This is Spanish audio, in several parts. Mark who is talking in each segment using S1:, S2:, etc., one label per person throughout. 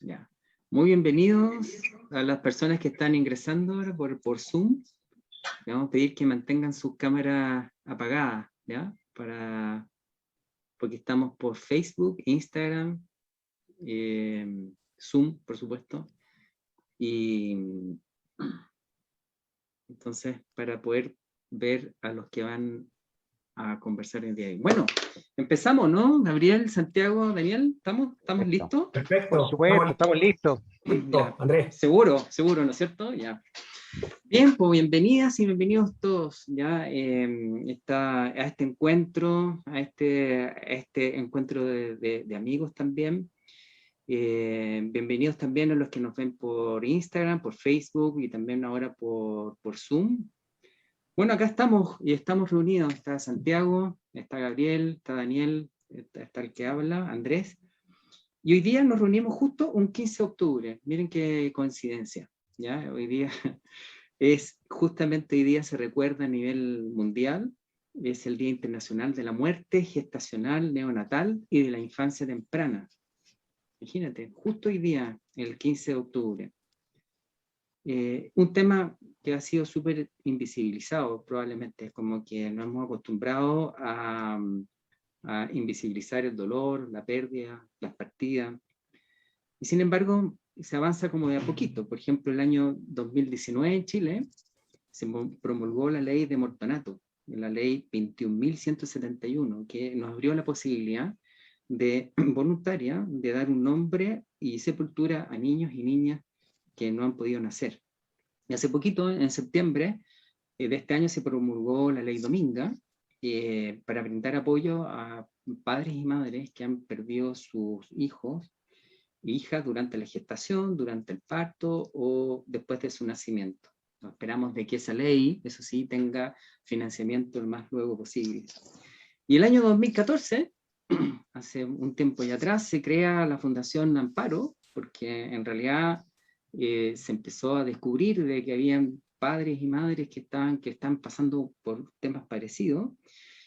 S1: Ya. Muy bienvenidos a las personas que están ingresando ahora por Zoom. Le vamos a pedir que mantengan sus cámaras apagadas, ¿ya? Porque estamos por Facebook, Instagram, Zoom, por supuesto. Y entonces, para poder ver a los que van a conversar el día de hoy. Bueno, empezamos, ¿no? Gabriel, Santiago, Daniel, ¿estamos listos?
S2: Perfecto.
S3: Por supuesto, estamos listos.
S2: Listo, Andrés.
S1: Seguro, ¿no es cierto? Ya. Bien, pues bienvenidas y bienvenidos todos ya a este encuentro, a este encuentro de amigos también. Bienvenidos también a los que nos ven por Instagram, por Facebook y también ahora por Zoom. Bueno, acá estamos y estamos reunidos. Está Santiago, está Gabriel, está Daniel, está el que habla, Andrés. Y hoy día nos reunimos justo un 15 de octubre. Miren qué coincidencia. ¿Ya? Hoy día justamente hoy día se recuerda a nivel mundial, es el Día Internacional de la Muerte Gestacional Neonatal y de la Infancia Temprana. Imagínate, justo hoy día, el 15 de octubre. Un tema que ha sido súper invisibilizado probablemente, como que nos hemos acostumbrado a invisibilizar el dolor, la pérdida, las partidas, y sin embargo se avanza como de a poquito. Por ejemplo, el año 2019 en Chile se promulgó la ley de Mortonato, la ley 21.171, que nos abrió la posibilidad voluntaria de dar un nombre y sepultura a niños y niñas que no han podido nacer. Y hace poquito, en septiembre de este año, se promulgó la ley Dominga para brindar apoyo a padres y madres que han perdido sus hijos e hijas durante la gestación, durante el parto o después de su nacimiento. Esperamos de que esa ley, eso sí, tenga financiamiento el más luego posible. Y el año 2014, hace un tiempo ya atrás, se crea la Fundación Amparo, porque en realidad se empezó a descubrir de que habían padres y madres que están pasando por temas parecidos,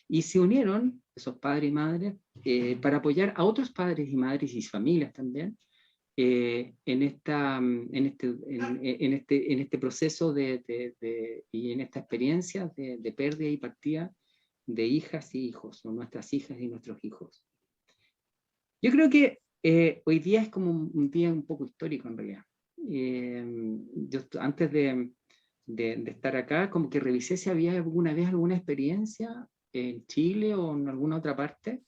S1: y se unieron esos padres y madres para apoyar a otros padres y madres y familias también en este proceso y en esta experiencia de pérdida y partida de hijas y hijos, o nuestras hijas y nuestros hijos. Yo creo que hoy día es como un día un poco histórico en realidad. Yo antes de estar acá, como que revisé si había alguna vez alguna experiencia en Chile o en alguna otra parte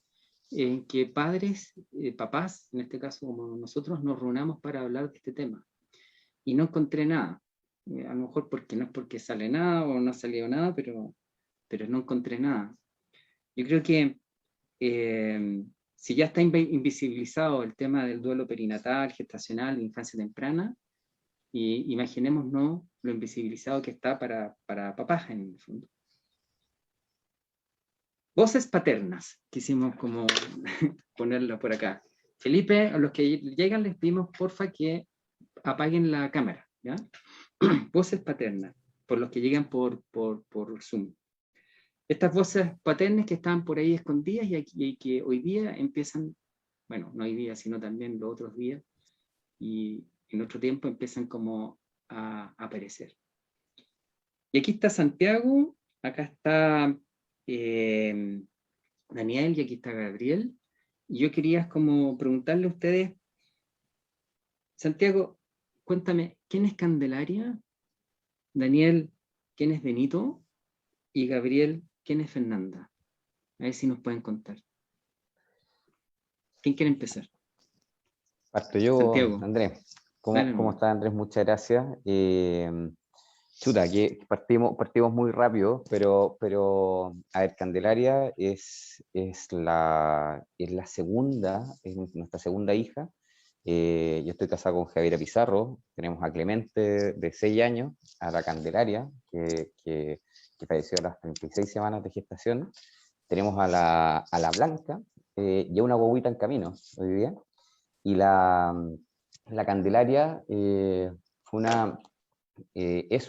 S1: en que padres, papás, en este caso como nosotros, nos reunamos para hablar de este tema. Y no encontré nada. A lo mejor porque no es porque sale nada o no ha salido nada, pero no encontré nada. Yo creo que si ya está invisibilizado el tema del duelo perinatal, gestacional, de infancia temprana, y imaginémonos lo invisibilizado que está para papás en el fondo. Voces paternas, quisimos como ponerlo por acá. Felipe, a los que llegan les pedimos porfa que apaguen la cámara, ¿ya? Voces paternas, por los que llegan por Zoom. Estas voces paternas que estaban por ahí escondidas y que hoy día empiezan, bueno, no hoy día, sino también los otros días, y en otro tiempo empiezan como a aparecer. Y aquí está Santiago, acá está Daniel y aquí está Gabriel. Y yo quería como preguntarle a ustedes, Santiago, cuéntame, ¿quién es Candelaria? Daniel, ¿quién es Benito? Y Gabriel, ¿quién es Fernanda? A ver si nos pueden contar. ¿Quién quiere empezar?
S3: Parto yo,
S1: Santiago.
S3: Andrés. ¿Cómo estás, Andrés? Muchas gracias. Chuta, que partimos muy rápido, pero a ver, Candelaria es la segunda, es nuestra segunda hija. Yo estoy casado con Javiera Pizarro, tenemos a Clemente de 6 años, a la Candelaria, que falleció a las 36 semanas de gestación. Tenemos a la Blanca, y a una guaguita en camino hoy día. Y la Candelaria es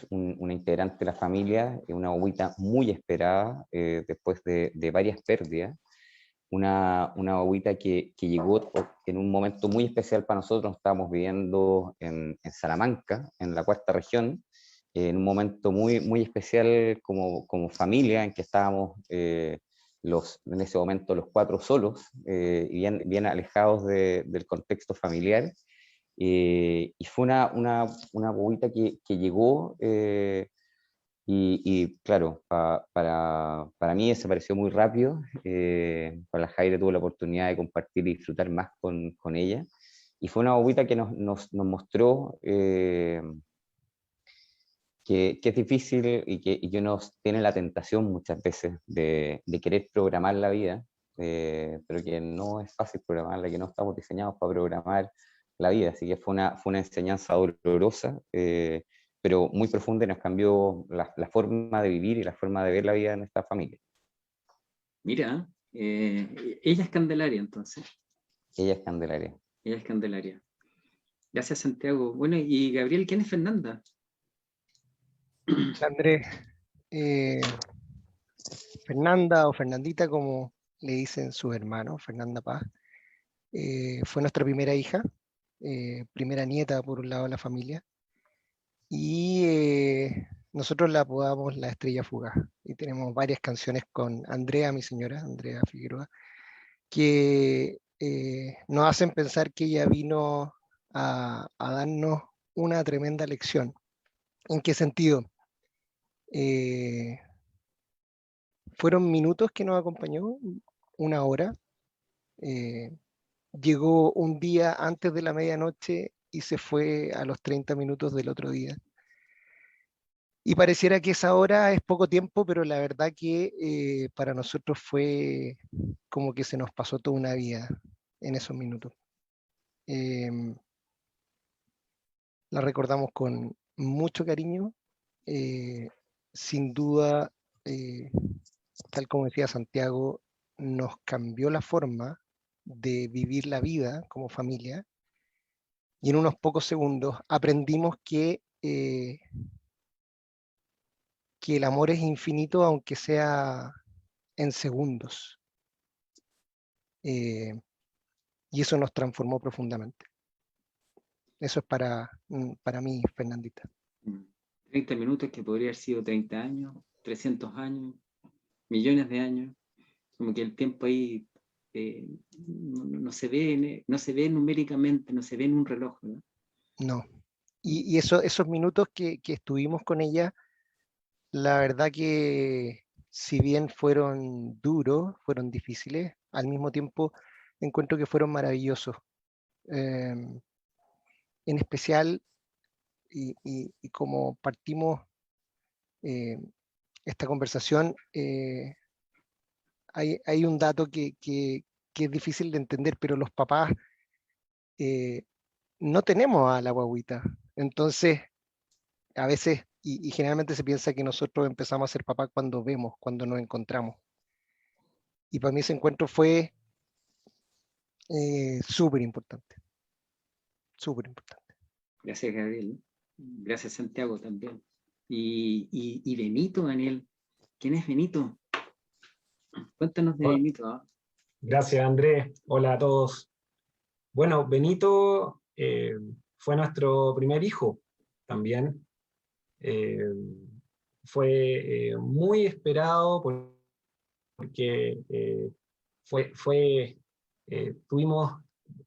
S3: una integrante de la familia, una guaguita muy esperada después de varias pérdidas. una guaguita que llegó en un momento muy especial para nosotros. Estábamos viviendo en Salamanca, en la cuarta región, en un momento muy, muy especial como familia, en que estábamos en ese momento los 4 solos, y bien alejados del contexto familiar. Y fue una guaguita que llegó, y claro, para mí desapareció muy rápido. Con la Jaire tuve la oportunidad de compartir y disfrutar más con ella. Y fue una guaguita que nos mostró que es difícil y que uno tiene la tentación muchas veces de querer programar la vida, pero que no es fácil programarla, que no estamos diseñados para programar la vida. Así que fue una enseñanza dolorosa, pero muy profunda, y nos cambió la forma de vivir y la forma de ver la vida de nuestra familia.
S1: Mira, ella es Candelaria entonces.
S3: Ella es Candelaria.
S1: Ella es Candelaria. Gracias, Santiago. Bueno, y Gabriel, ¿quién es Fernanda?
S2: Andrés, Fernanda o Fernandita, como le dicen sus hermanos, Fernanda Paz, fue nuestra primera hija, primera nieta por un lado de la familia, y nosotros la apodamos la Estrella Fugaz, y tenemos varias canciones con Andrea, mi señora, Andrea Figueroa, que nos hacen pensar que ella vino a darnos una tremenda lección. ¿En qué sentido? Fueron minutos que nos acompañó, una hora. Llegó un día antes de la medianoche y se fue a los 30 minutos del otro día. Y pareciera que esa hora es poco tiempo, pero la verdad que para nosotros fue como que se nos pasó toda una vida en esos minutos. La recordamos con mucho cariño. Sin duda, tal como decía Santiago, nos cambió la forma de vivir la vida como familia, y en unos pocos segundos aprendimos que el amor es infinito, aunque sea en segundos. Y eso nos transformó profundamente. Eso es para mí, Fernandita.
S1: 30 minutos que podría haber sido 30 años, 300 años, millones de años. Como que el tiempo ahí no se ve numéricamente, no se ve en un reloj, ¿no?
S2: No. Y esos minutos que estuvimos con ella, la verdad que si bien fueron duros, fueron difíciles, al mismo tiempo encuentro que fueron maravillosos. En especial, y como partimos esta conversación, hay un dato que es difícil de entender, pero los papás no tenemos a la guagüita. Entonces, a veces, y generalmente se piensa que nosotros empezamos a ser papás cuando vemos, cuando nos encontramos. Y para mí ese encuentro fue súper importante. Súper importante.
S1: Gracias, Gabriel. Gracias, Santiago, también. Y Benito, Daniel. ¿Quién es Benito? Cuéntanos de Benito. ¿Ah?
S4: Gracias, Andrés. Hola a todos. Bueno, Benito fue nuestro primer hijo también. Fue muy esperado porque tuvimos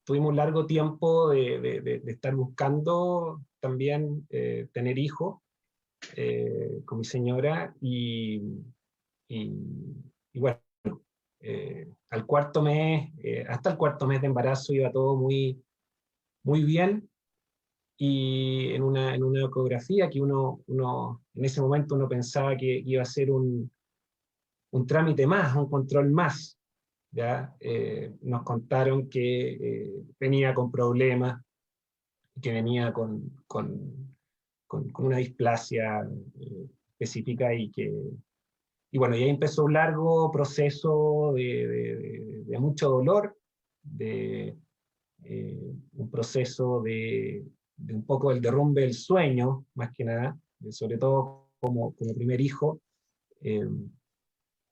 S4: un largo tiempo de estar buscando también tener hijos con mi señora, y bueno, al cuarto mes, hasta el cuarto mes de embarazo iba todo muy, muy bien, y en una ecografía que uno en ese momento uno pensaba que iba a ser un trámite más, un control más, ¿ya? Nos contaron que venía con problemas, que venía con una displasia específica, y bueno, y ahí empezó un largo proceso de mucho dolor, un proceso de un poco el derrumbe del sueño, más que nada, sobre todo como primer hijo.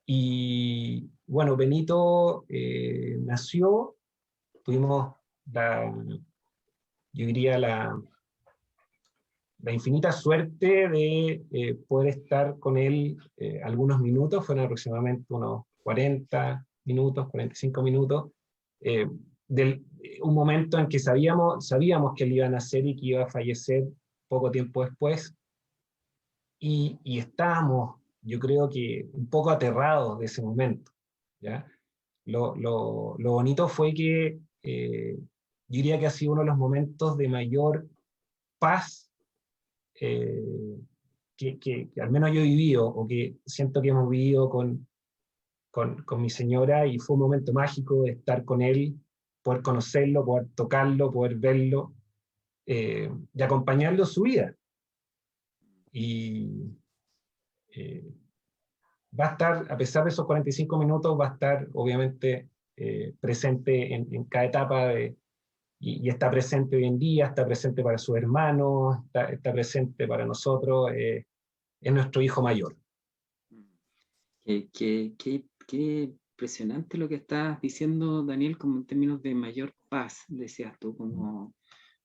S4: Y bueno, Benito nació, tuvimos yo diría la infinita suerte de poder estar con él algunos minutos, fueron aproximadamente unos 40 minutos, 45 minutos, un momento en que sabíamos que él iba a nacer y que iba a fallecer poco tiempo después, y estábamos, yo creo que un poco aterrados de ese momento, ¿ya? Lo bonito fue que yo diría que ha sido uno de los momentos de mayor paz que al menos yo he vivido, o que siento que hemos vivido con mi señora, y fue un momento mágico de estar con él, poder conocerlo, poder tocarlo, poder verlo, y acompañarlo en su vida. Y va a estar, a pesar de esos 45 minutos, va a estar obviamente presente en cada etapa y está presente hoy en día, está presente para sus hermanos, está presente para nosotros, es nuestro hijo mayor.
S1: Qué impresionante lo que estás diciendo, Daniel, como en términos de mayor paz, decías tú, como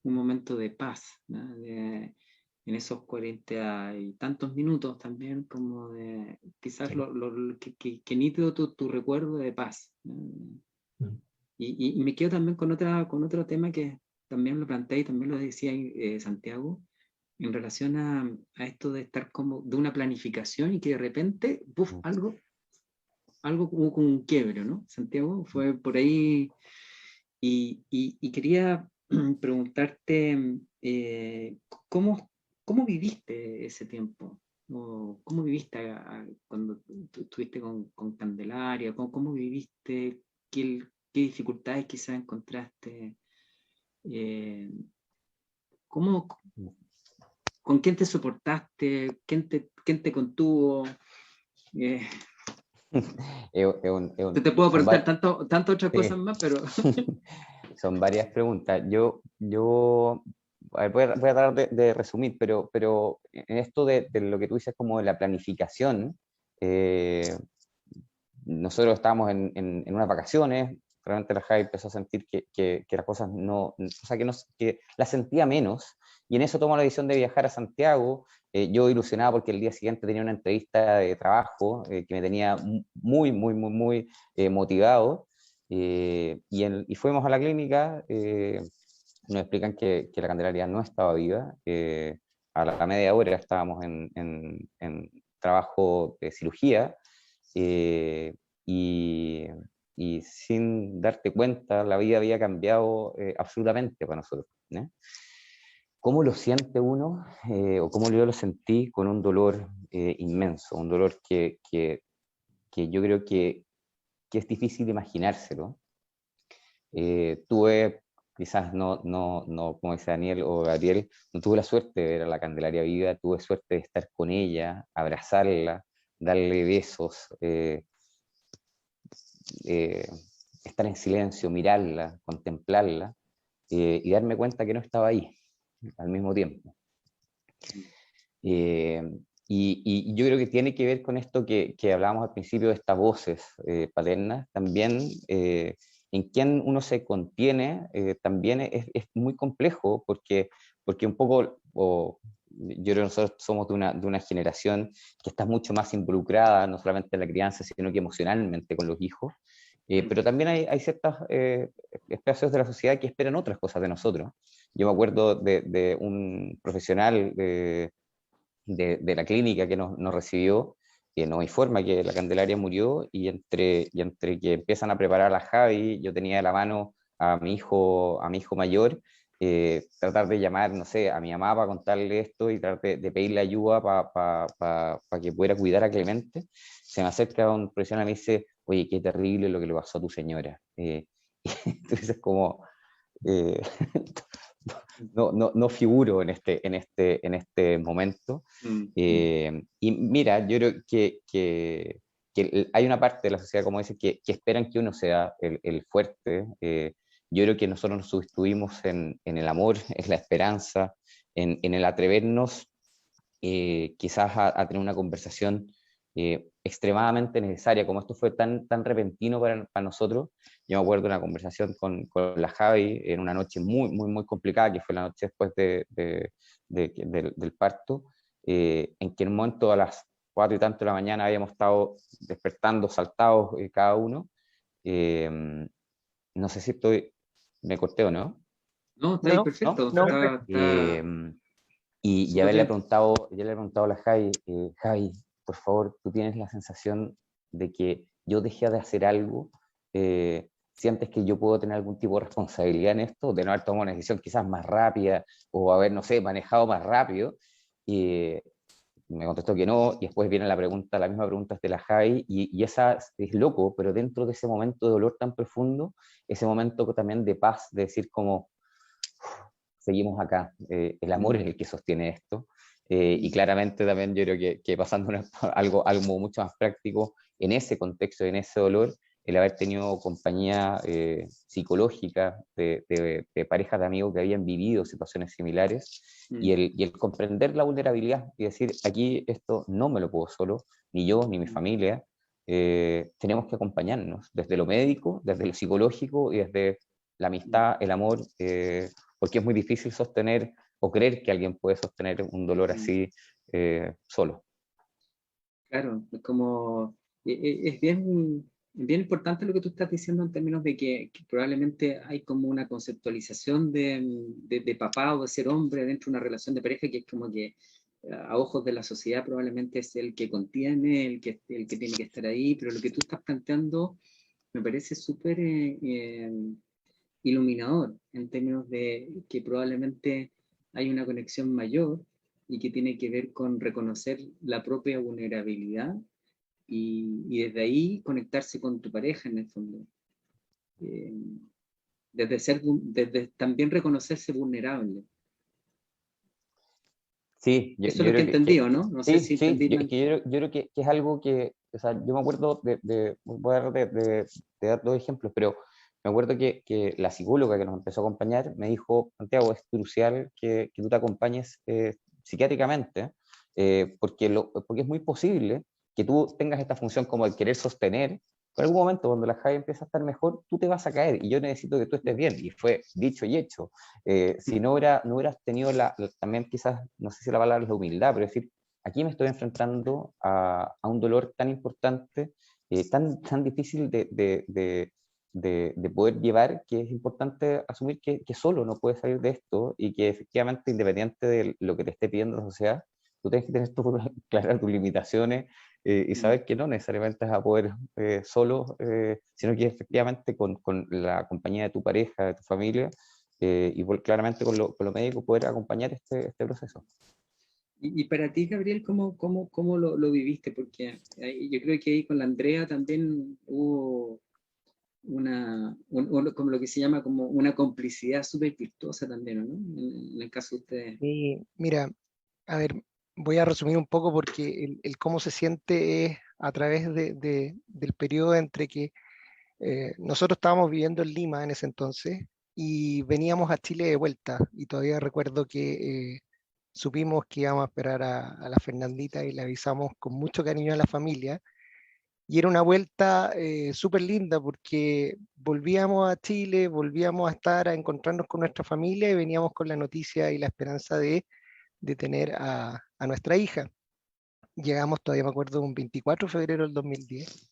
S1: un momento de paz, ¿no? En esos 40 y tantos minutos también, como de quizás sí. que nítido tu recuerdo de paz, ¿no? Y me quedo también con otro tema que también lo planteé y también lo decía Santiago, en relación a esto de estar como de una planificación y que de repente, ¡buf!, algo como un quiebre, ¿no? Santiago, fue por ahí, y quería preguntarte, ¿cómo viviste ese tiempo? ¿O cómo viviste cuando estuviste con Candelaria? ¿Cómo viviste? ¿Qué dificultades quizás encontraste? ¿Con quién te soportaste? ¿Quién te contuvo? Te puedo preguntar tantas otras cosas más, pero...
S3: Son varias preguntas. A ver, voy a tratar de resumir, pero en esto de lo que tú dices como de la planificación, nosotros estábamos en unas vacaciones, realmente la Javi empezó a sentir que las cosas o sea, que las sentía menos, y en eso tomó la decisión de viajar a Santiago. Yo ilusionado porque el día siguiente tenía una entrevista de trabajo que me tenía muy, muy, muy, muy motivado, y fuimos a la clínica. Nos explican que la Candelaria no estaba viva. A la media hora estábamos en trabajo de cirugía, y sin darte cuenta la vida había cambiado absolutamente para nosotros, ¿no? ¿Cómo lo siente uno? O cómo yo lo sentí, con un dolor inmenso, un dolor que yo creo que es difícil imaginárselo. Tuve, quizás no, como dice Daniel o Gabriel, no tuve la suerte de ver a la Candelaria viva, tuve suerte de estar con ella, abrazarla, darle besos, estar en silencio, mirarla, contemplarla, y darme cuenta que no estaba ahí al mismo tiempo. Y yo creo que tiene que ver con esto que hablábamos al principio, de estas voces paternas, también en quien uno se contiene. También es muy complejo, porque un poco, yo creo que nosotros somos de una generación que está mucho más involucrada, no solamente en la crianza, sino que emocionalmente con los hijos. Pero también hay ciertos espacios de la sociedad que esperan otras cosas de nosotros. Yo me acuerdo de un profesional de la clínica que nos recibió, que nos informa que la Candelaria murió, y entre que empiezan a preparar a la Javi, yo tenía de la mano a mi hijo mayor, tratar de llamar, no sé, a mi mamá para contarle esto y tratar de pedirle ayuda para que pudiera cuidar a Clemente. Se me acerca un profesional y me dice: oye, qué terrible lo que le pasó a tu señora. Entonces, como... no figuro en este momento. Y mira, yo creo que hay una parte de la sociedad, como dice, que esperan que uno sea el fuerte. Yo creo que nosotros nos sustuvimos en el amor, en la esperanza, en el atrevernos quizás a tener una conversación extremadamente necesaria. Como esto fue tan repentino para nosotros, yo me acuerdo de una conversación con la Javi en una noche muy complicada, que fue la noche después del parto, en que en un momento a las 4 y tanto de la mañana habíamos estado despertando, saltados cada uno. No sé si me corté o no.
S1: No, está ahí
S2: No,
S1: perfecto.
S2: no,
S3: Y
S1: súper
S3: ya le he
S1: bien.
S3: preguntado a la Javi, Javi, por favor, tú tienes la sensación de que yo dejé de hacer algo, sientes que yo puedo tener algún tipo de responsabilidad en esto, de no haber tomado una decisión quizás más rápida o haber, no sé, manejado más rápido. Y me contestó que no, y después viene la misma pregunta de la Javi, y esa es loco, pero dentro de ese momento de dolor tan profundo, ese momento también de paz, de decir como, seguimos acá, el amor es el que sostiene esto, y claramente también yo creo que pasando algo mucho más práctico, en ese contexto, en ese dolor, el haber tenido compañía psicológica de parejas de amigos que habían vivido situaciones similares, y el comprender la vulnerabilidad y decir, aquí esto no me lo puedo solo, ni yo, ni mi familia, tenemos que acompañarnos desde lo médico, desde lo psicológico y desde la amistad, el amor, porque es muy difícil sostener o creer que alguien puede sostener un dolor así solo.
S1: Claro, es como, es bien importante lo que tú estás diciendo en términos de que probablemente hay como una conceptualización de papá o de ser hombre dentro de una relación de pareja que es como que a ojos de la sociedad probablemente es el que contiene, el que tiene que estar ahí, pero lo que tú estás planteando me parece súper iluminador en términos de que probablemente hay una conexión mayor y que tiene que ver con reconocer la propia vulnerabilidad y desde ahí conectarse con tu pareja en el fondo. Desde también reconocerse vulnerable.
S3: Sí,
S1: Eso es lo
S3: yo
S1: que he
S3: creo
S1: entendido, ¿no? No sé si
S3: sí,
S1: entendí mal.
S3: yo creo que es algo que, o sea, yo me acuerdo voy a dar de dar dos ejemplos, pero me acuerdo que la psicóloga que nos empezó a acompañar me dijo, Santiago, es crucial que tú te acompañes psiquiátricamente, porque es muy posible que tú tengas esta función como el querer sostener, pero en algún momento cuando la Javi empieza a estar mejor, tú te vas a caer y yo necesito que tú estés bien, y fue dicho y hecho. Si no hubieras tenido también quizás, no sé si la palabra es la humildad, pero decir, aquí me estoy enfrentando a un dolor tan importante, tan difícil de poder llevar, que es importante asumir que solo no puedes salir de esto y que efectivamente, independiente de lo que te esté pidiendo la sociedad, tú tienes que tener claras tus limitaciones y saber que no necesariamente vas a poder solo, sino que efectivamente con la compañía de tu pareja, de tu familia, y claramente con lo médico poder acompañar este proceso.
S1: Y para ti, Gabriel, ¿cómo lo viviste? Porque yo creo que ahí con la Andrea también hubo como lo que se llama como una complicidad súper virtuosa también, ¿no? En el caso de ustedes.
S2: y mira, a ver, voy a resumir un poco porque el cómo se siente es a través del periodo entre que nosotros estábamos viviendo en Lima en ese entonces y veníamos a Chile de vuelta y todavía recuerdo que supimos que íbamos a esperar a la Fernandita y le avisamos con mucho cariño a la familia. Y era una vuelta súper linda porque volvíamos a Chile, volvíamos a estar, a encontrarnos con nuestra familia y veníamos con la noticia y la esperanza de tener a nuestra hija. Llegamos, todavía me acuerdo, un 24 de febrero del 2010.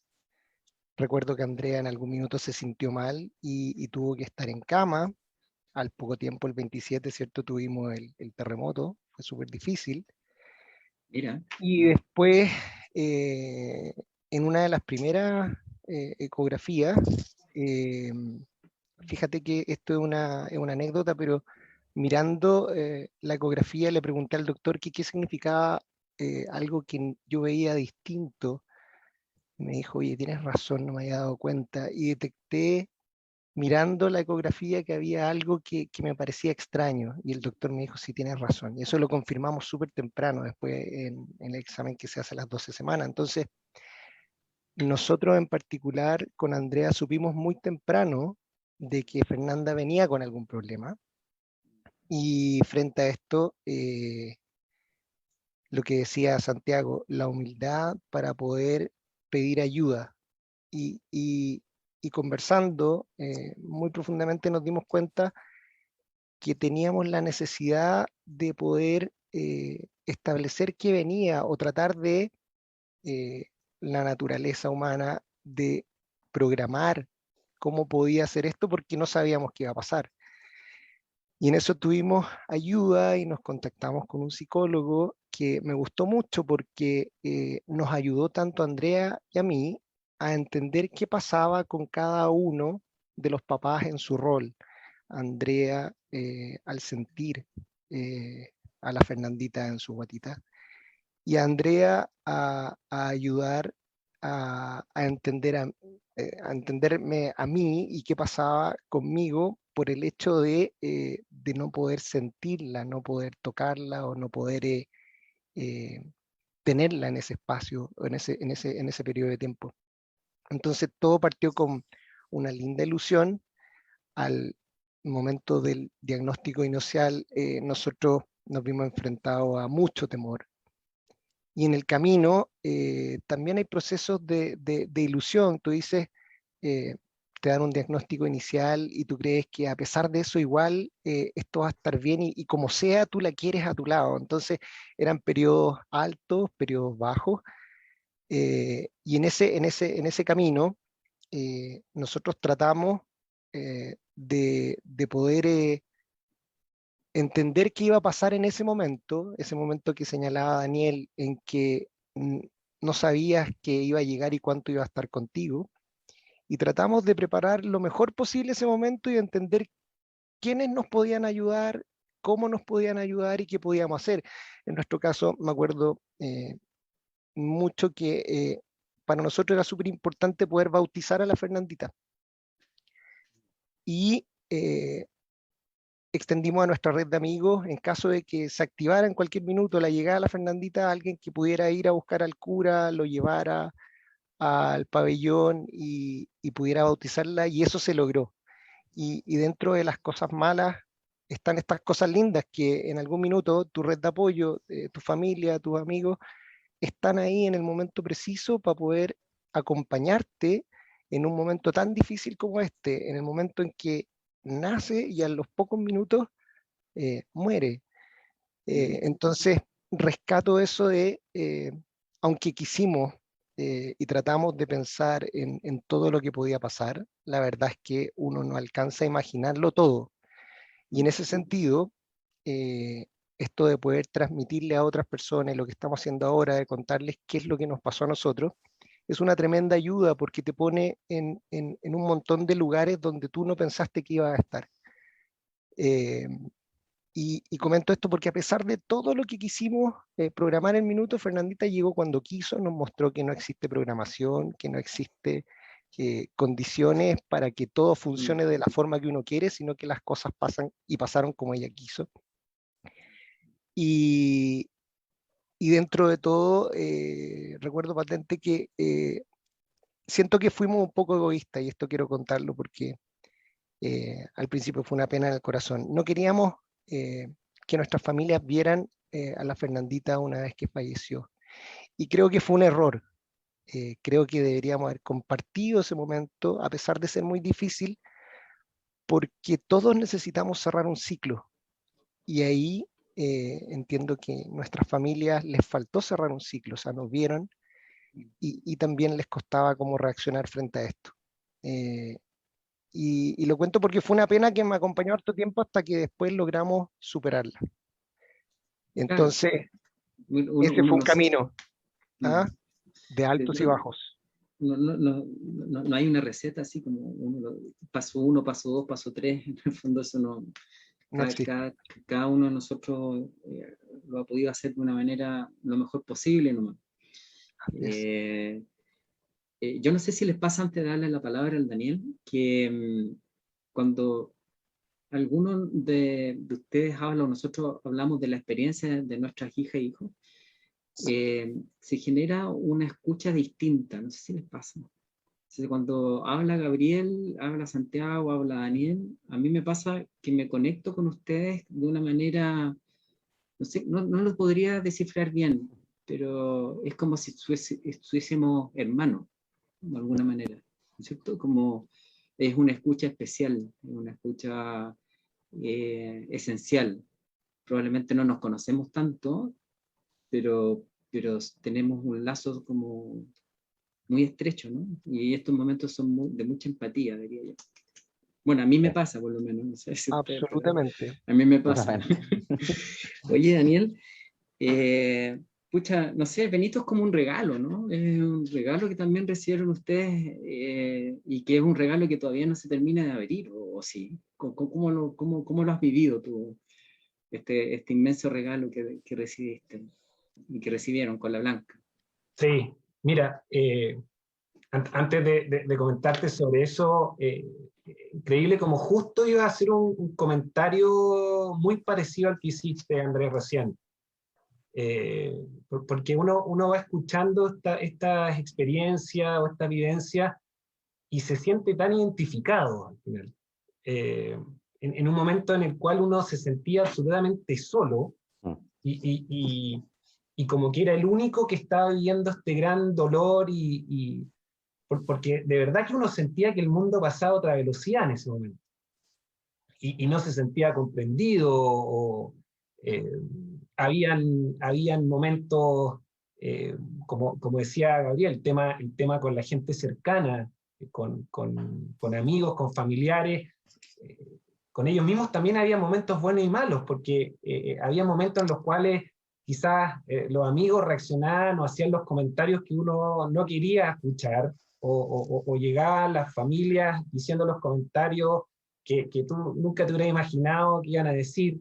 S2: Recuerdo que Andrea en algún minuto se sintió mal y tuvo que estar en cama. Al poco tiempo, el 27, ¿cierto? Tuvimos el terremoto, fue súper difícil.
S1: Mira.
S2: Y después, en una de las primeras ecografías, eh, fíjate que esto es una anécdota, pero mirando la ecografía le pregunté al doctor que qué significaba algo que yo veía distinto. Me dijo, oye, tienes razón, no me había dado cuenta. Y detecté mirando la ecografía que había algo que me parecía extraño. Y el doctor me dijo, sí, tienes razón. Y eso lo confirmamos súper temprano, después en el examen que se hace a las 12 semanas. Entonces, nosotros en particular con Andrea supimos muy temprano de que Fernanda venía con algún problema. Y frente a esto, lo que decía Santiago, la humildad para poder pedir ayuda. Y conversando muy profundamente nos dimos cuenta que teníamos la necesidad de poder establecer qué venía o tratar de la naturaleza humana, de programar cómo podía hacer esto porque no sabíamos qué iba a pasar. Y en eso tuvimos ayuda y nos contactamos con un psicólogo que me gustó mucho porque nos ayudó tanto a Andrea y a mí a entender qué pasaba con cada uno de los papás en su rol. Andrea al sentir a la Fernandita en su guatita y a Andrea a ayudar a entender a entenderme a mí y qué pasaba conmigo por el hecho de no poder sentirla, no poder tocarla o no poder eh, tenerla en ese espacio, o en ese periodo de tiempo. Entonces todo partió con una linda ilusión. Al momento del diagnóstico inicial, nosotros nos vimos enfrentados a mucho temor. Y en el camino también hay procesos de ilusión. Tú dices, te dan un diagnóstico inicial y tú crees que a pesar de eso igual esto va a estar bien y como sea tú la quieres a tu lado. Entonces eran periodos altos, periodos bajos y en ese camino nosotros tratamos de poder entender qué iba a pasar en ese momento que señalaba Daniel, en que no sabías que iba a llegar y cuánto iba a estar contigo, y tratamos de preparar lo mejor posible ese momento y entender quiénes nos podían ayudar, cómo nos podían ayudar y qué podíamos hacer. En nuestro caso, me acuerdo mucho que para nosotros era súper importante poder bautizar a la Fernandita. Y extendimos a nuestra red de amigos, en caso de que se activara en cualquier minuto la llegada de la Fernandita, alguien que pudiera ir a buscar al cura, lo llevara al pabellón y pudiera bautizarla, y eso se logró. Y dentro de las cosas malas están estas cosas lindas que en algún minuto tu red de apoyo, tu familia, tus amigos, están ahí en el momento preciso para poder acompañarte en un momento tan difícil como este, en el momento en que nace y a los pocos minutos muere. Entonces, rescato eso de, aunque quisimos y tratamos de pensar en todo lo que podía pasar, la verdad es que uno no alcanza a imaginarlo todo. Y en ese sentido, esto de poder transmitirle a otras personas lo que estamos haciendo ahora, de contarles qué es lo que nos pasó a nosotros, es una tremenda ayuda porque te pone en un montón de lugares donde tú no pensaste que ibas a estar. Y comento esto porque a pesar de todo lo que quisimos programar en minuto, Fernandita llegó cuando quiso, nos mostró que no existe programación, que no existe condiciones para que todo funcione de la forma que uno quiere, sino que las cosas pasan y pasaron como ella quiso. Y dentro de todo, recuerdo patente que siento que fuimos un poco egoístas, y esto quiero contarlo porque al principio fue una pena en el corazón. No queríamos que nuestras familias vieran a la Fernandita una vez que falleció. Y creo que fue un error. Creo que deberíamos haber compartido ese momento, a pesar de ser muy difícil, porque todos necesitamos cerrar un ciclo. Y ahí entiendo que nuestras familias les faltó cerrar un ciclo, o sea, nos vieron y también les costaba cómo reaccionar frente a esto. Y lo cuento porque fue una pena que me acompañó harto tiempo hasta que después logramos superarla. Entonces,
S1: Claro,
S2: ese fue un
S1: no sé.
S2: camino de altos y bajos.
S1: No hay una receta así como paso 1, paso 2, paso 3. En el fondo eso no.
S2: No existe.
S1: Cada uno de nosotros lo ha podido hacer de una manera lo mejor posible nomás. Yo no sé si les pasa antes de darle la palabra al Daniel, que cuando algunos de ustedes hablan o nosotros hablamos de la experiencia de nuestras hijas e hijos, se genera una escucha distinta, no sé si les pasa. Entonces, cuando habla Gabriel, habla Santiago, habla Daniel, a mí me pasa que me conecto con ustedes de una manera no sé, no lo podría descifrar bien, pero es como si estuviésemos hermanos, de alguna manera, ¿no es cierto? Como es una escucha especial, una escucha esencial. Probablemente no nos conocemos tanto, pero tenemos un lazo como muy estrecho, ¿no? Y estos momentos son de mucha empatía, diría yo. Bueno, a mí me pasa, por lo menos. No sé si
S2: Absolutamente.
S1: a mí me pasa. Oye, Daniel, pucha, no sé, Benito es como un regalo, ¿no? Es un regalo que también recibieron ustedes y que es un regalo que todavía no se termina de abrir, ¿o sí? ¿Cómo lo has vivido tú, este inmenso regalo que recibiste y que recibieron con la Blanca?
S4: Sí, mira, antes de comentarte sobre eso, increíble como justo iba a hacer un comentario muy parecido al que hiciste, Andrés, recién. Porque uno va escuchando estas experiencias o esta vivencia y se siente tan identificado al final. En un momento en el cual uno se sentía absolutamente solo y como que era el único que estaba viviendo este gran dolor porque de verdad que uno sentía que el mundo pasaba a otra velocidad en ese momento y no se sentía comprendido o habían momentos, como decía Gabriel, el tema con la gente cercana, con amigos, con familiares, con ellos mismos también había momentos buenos y malos, porque había momentos en los cuales quizás los amigos reaccionaban o hacían los comentarios que uno no quería escuchar, o llegaban las familias diciendo los comentarios que tú nunca te hubieras imaginado que iban a decir.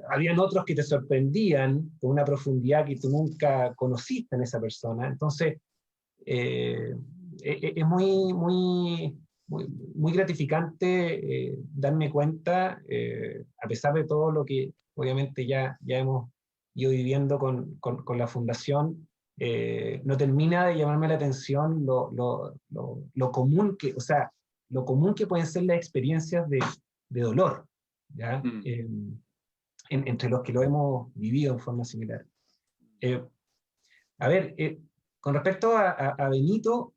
S4: Habían otros que te sorprendían con una profundidad que tú nunca conociste en esa persona. Entonces, es muy gratificante darme cuenta, a pesar de todo lo que obviamente ya hemos ido viviendo con la fundación, no termina de llamarme la atención lo común que, o sea, lo común que pueden ser las experiencias de dolor, ¿ya? Entre los que lo hemos vivido en forma similar. A ver, con respecto a Benito,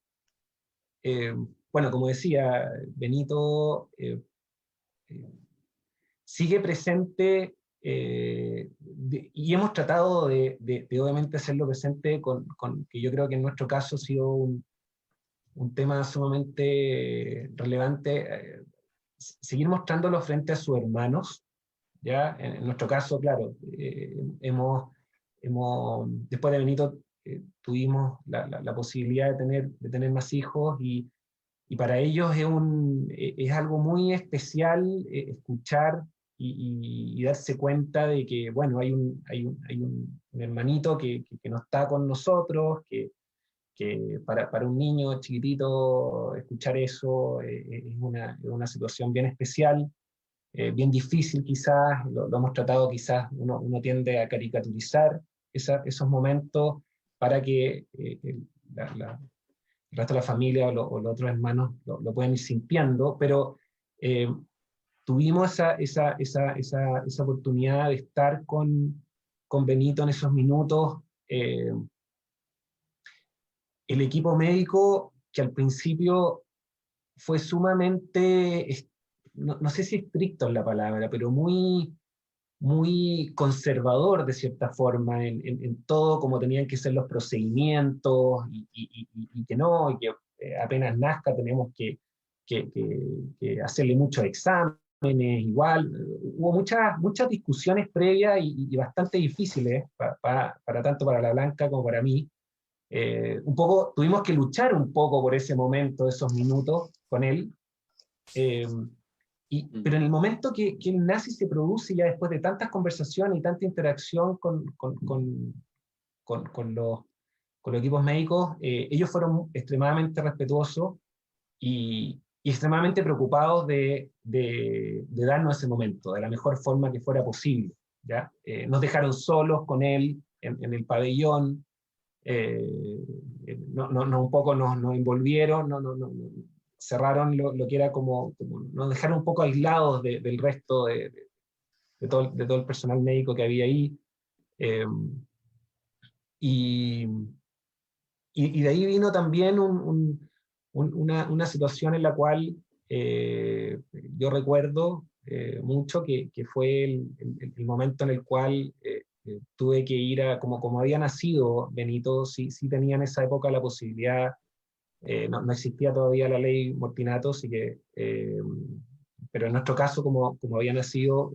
S4: bueno, como decía, Benito sigue presente y hemos tratado de obviamente hacerlo presente que yo creo que en nuestro caso ha sido un tema sumamente relevante, seguir mostrándolo frente a sus hermanos, ¿ya? En nuestro caso, claro, después de Benito tuvimos la posibilidad de tener más hijos y para ellos es algo muy especial escuchar y darse cuenta de que, bueno, hay un hermanito que no está con nosotros, que para un niño chiquitito escuchar eso es una situación bien especial, bien difícil quizás, lo hemos tratado quizás, uno tiende a caricaturizar esos momentos para que el resto de la familia o los otros hermanos lo puedan ir sintiendo, pero tuvimos esa oportunidad de estar con Benito en esos minutos. El equipo médico, que al principio fue sumamente, no sé si estricto es la palabra, pero muy conservador de cierta forma en todo, como tenían que ser los procedimientos, y que no, y que apenas nazca tenemos que hacerle muchos exámenes, igual. Hubo muchas discusiones previas y bastante difíciles, tanto para la Blanca como para mí. Un poco, tuvimos que luchar un poco por ese momento, esos minutos con él, pero en el momento que él nace y se produce, ya después de tantas conversaciones y tanta interacción con los equipos médicos, ellos fueron extremadamente respetuosos y extremadamente preocupados de darnos ese momento, de la mejor forma que fuera posible, ¿ya? Nos dejaron solos con él en el pabellón, un poco nos envolvieron, cerraron lo que era como nos dejaron un poco aislados del resto de todo el personal médico que había ahí. Y de ahí vino también una situación en la cual yo recuerdo mucho que fue el momento en el cual tuve que ir como había nacido Benito, sí tenía en esa época la posibilidad, no existía todavía la ley Mortinato, así que, pero en nuestro caso, como había nacido,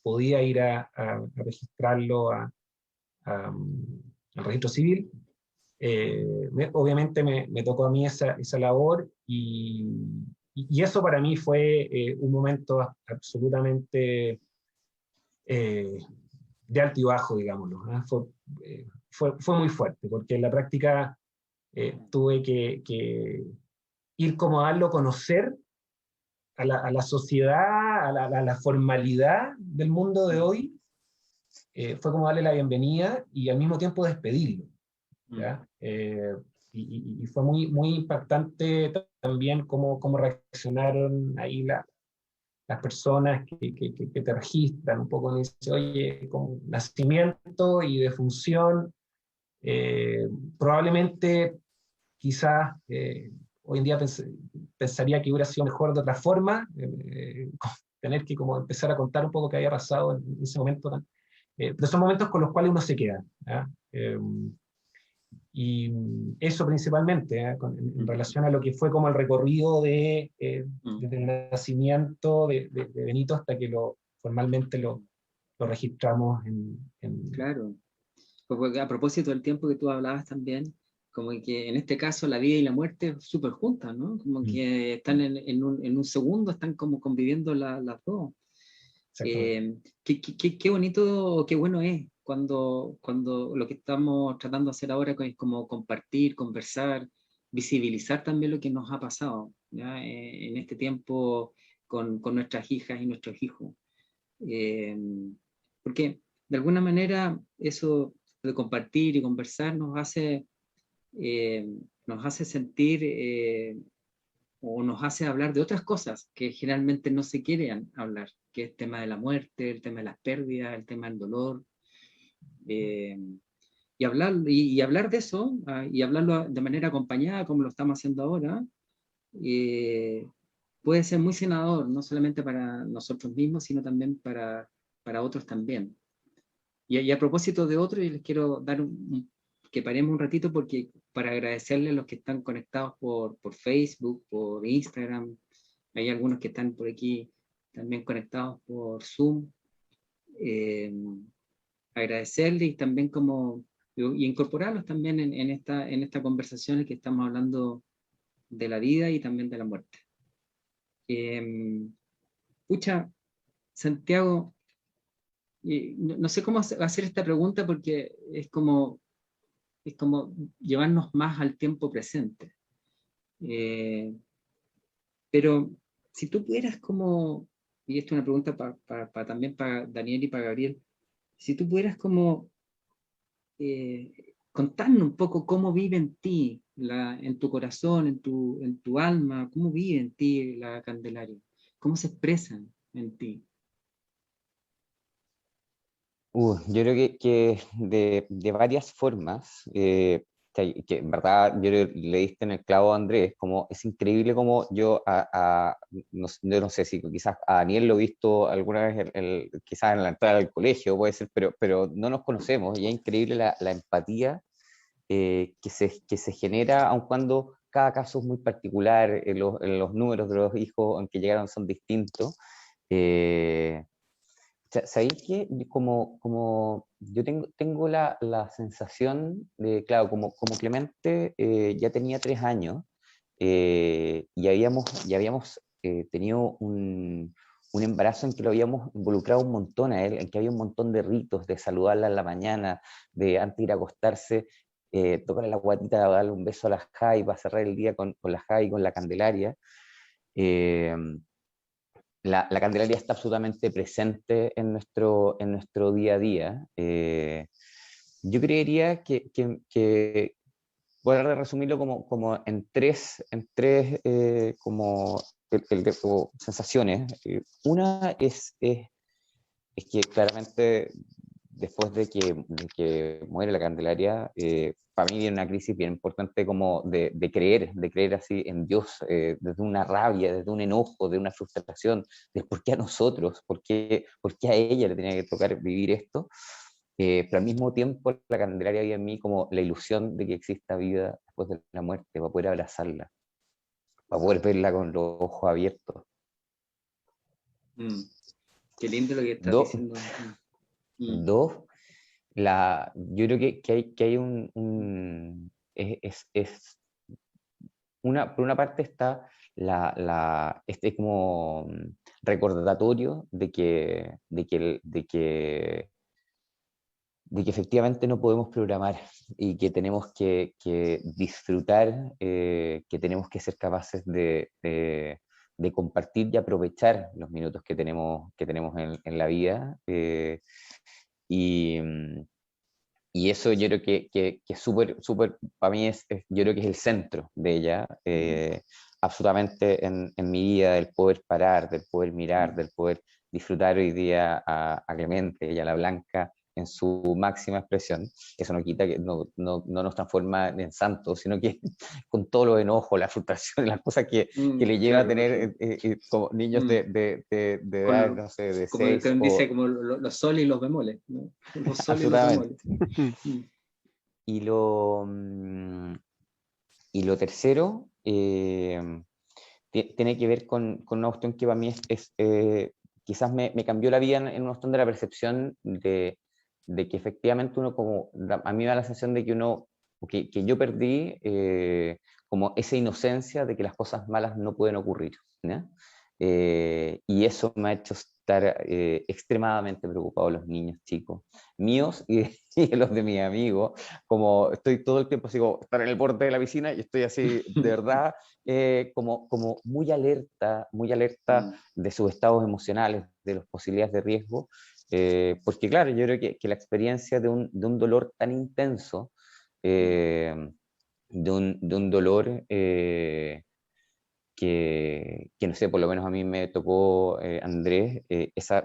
S4: podía ir a registrarlo al registro civil. Obviamente me tocó a mí esa labor y eso para mí fue un momento absolutamente de alto y bajo, digámoslo. Fue muy fuerte, porque en la práctica tuve que ir como a darlo a conocer a la sociedad, a la formalidad del mundo de hoy. Fue como darle la bienvenida y al mismo tiempo despedirlo. ¿Ya? Y fue muy impactante también cómo reaccionaron ahí las personas que te registran, un poco dice, oye, con nacimiento y defunción, probablemente quizás hoy en día pensaría que hubiera sido mejor de otra forma, tener que como empezar a contar un poco qué había pasado en ese momento, pero son momentos con los cuales uno se queda. ¿Ya? Y eso principalmente, en relación a lo que fue como el recorrido desde el nacimiento de Benito hasta que formalmente lo registramos
S1: Claro, porque a propósito del tiempo que tú hablabas también, como que en este caso la vida y la muerte súper juntas, ¿no? Como que están en un segundo, están como conviviendo las dos. Qué bonito, qué bueno es cuando lo que estamos tratando de hacer ahora es como compartir, conversar, visibilizar también lo que nos ha pasado, ¿ya? En este tiempo con nuestras hijas y nuestros hijos. Porque de alguna manera eso de compartir y conversar nos hace sentir o nos hace hablar de otras cosas que generalmente no se quieren hablar, que es el tema de la muerte, el tema de las pérdidas, el tema del dolor. Y hablar de eso, y hablarlo de manera acompañada, como lo estamos haciendo ahora, puede ser muy sanador, no solamente para nosotros mismos, sino también para otros también. Y a propósito de otros, yo les quiero dar que paremos un ratito porque para agradecerles a los que están conectados por Facebook, por Instagram, hay algunos que están por aquí también conectados por Zoom, agradecerles y también y incorporarlos también en esta conversación en que estamos hablando de la vida y también de la muerte. Pucha, Santiago, no sé cómo hacer esta pregunta porque es como llevarnos más al tiempo presente. Pero si tú pudieras y esto es una pregunta también para Daniel y para Gabriel, si tú pudieras contarnos un poco cómo vive en ti, en tu corazón, en tu alma, cómo vive en ti la Candelaria, cómo se expresa en ti.
S3: Yo creo que de varias formas, que en verdad yo le diste en el clavo a Andrés, como es increíble como yo no sé si quizás a Daniel lo he visto alguna vez, quizás en la entrada del colegio, puede ser, pero no nos conocemos y es increíble la empatía que se genera, aun cuando cada caso es muy particular, los números de los hijos en que llegaron son distintos. ¿Sabéis que como yo tengo la sensación de, claro, como Clemente ya tenía 3 años y habíamos tenido un embarazo en que lo habíamos involucrado un montón a él, en que había un montón de ritos, de saludarla en la mañana, de antes de ir a acostarse, tocarle la guatita, darle un beso a la Jai para cerrar el día con la Jai, con la Candelaria. La Candelaria está absolutamente presente en nuestro día a día. Yo creería que voy a resumirlo como en tres como sensaciones. Una es es que claramente después de que muere la Candelaria, para mí viene una crisis bien importante como de creer así en Dios, desde una rabia, desde un enojo, de una frustración, de por qué a nosotros, por qué a ella le tenía que tocar vivir esto. Pero al mismo tiempo la Candelaria había en mí como la ilusión de que exista vida después de la muerte, para poder abrazarla, para poder verla con los ojos abiertos.
S1: Qué lindo lo que estás
S3: Dos,
S1: diciendo.
S3: yo creo que hay por una parte está este como recordatorio de que efectivamente no podemos programar y que tenemos que disfrutar, que tenemos que ser capaces de compartir y aprovechar los minutos que tenemos en la vida. Y eso yo creo que es súper, para mí yo creo que es el centro de ella, absolutamente en mi vida, del poder parar, del poder mirar, del poder disfrutar hoy día a Clemente y a la Blanca en su máxima expresión. Eso no quita que no nos transforma en santos, sino que con todos los enojos, la frustración, las cosas que le lleva a tener como niños de edad, no sé, de
S1: como
S3: 6
S1: dice, como los soles y los bemoles, ¿no? Los soles y los
S3: absolutamente.
S1: bemoles.
S3: Y lo tercero tiene que ver con una cuestión que para mí quizás me cambió la vida en una cuestión de la percepción de que efectivamente uno a mí me da la sensación de que yo perdí como esa inocencia de que las cosas malas no pueden ocurrir, ¿no? Y eso me ha hecho estar extremadamente preocupado de los niños chicos míos y de los de mis amigos, como estoy todo el tiempo así como estar en el borde de la piscina y estoy así de verdad como muy alerta de sus estados emocionales, de las posibilidades de riesgo, porque claro, yo creo que la experiencia de un dolor tan intenso, de un dolor que no sé, por lo menos a mí me tocó, Andrés,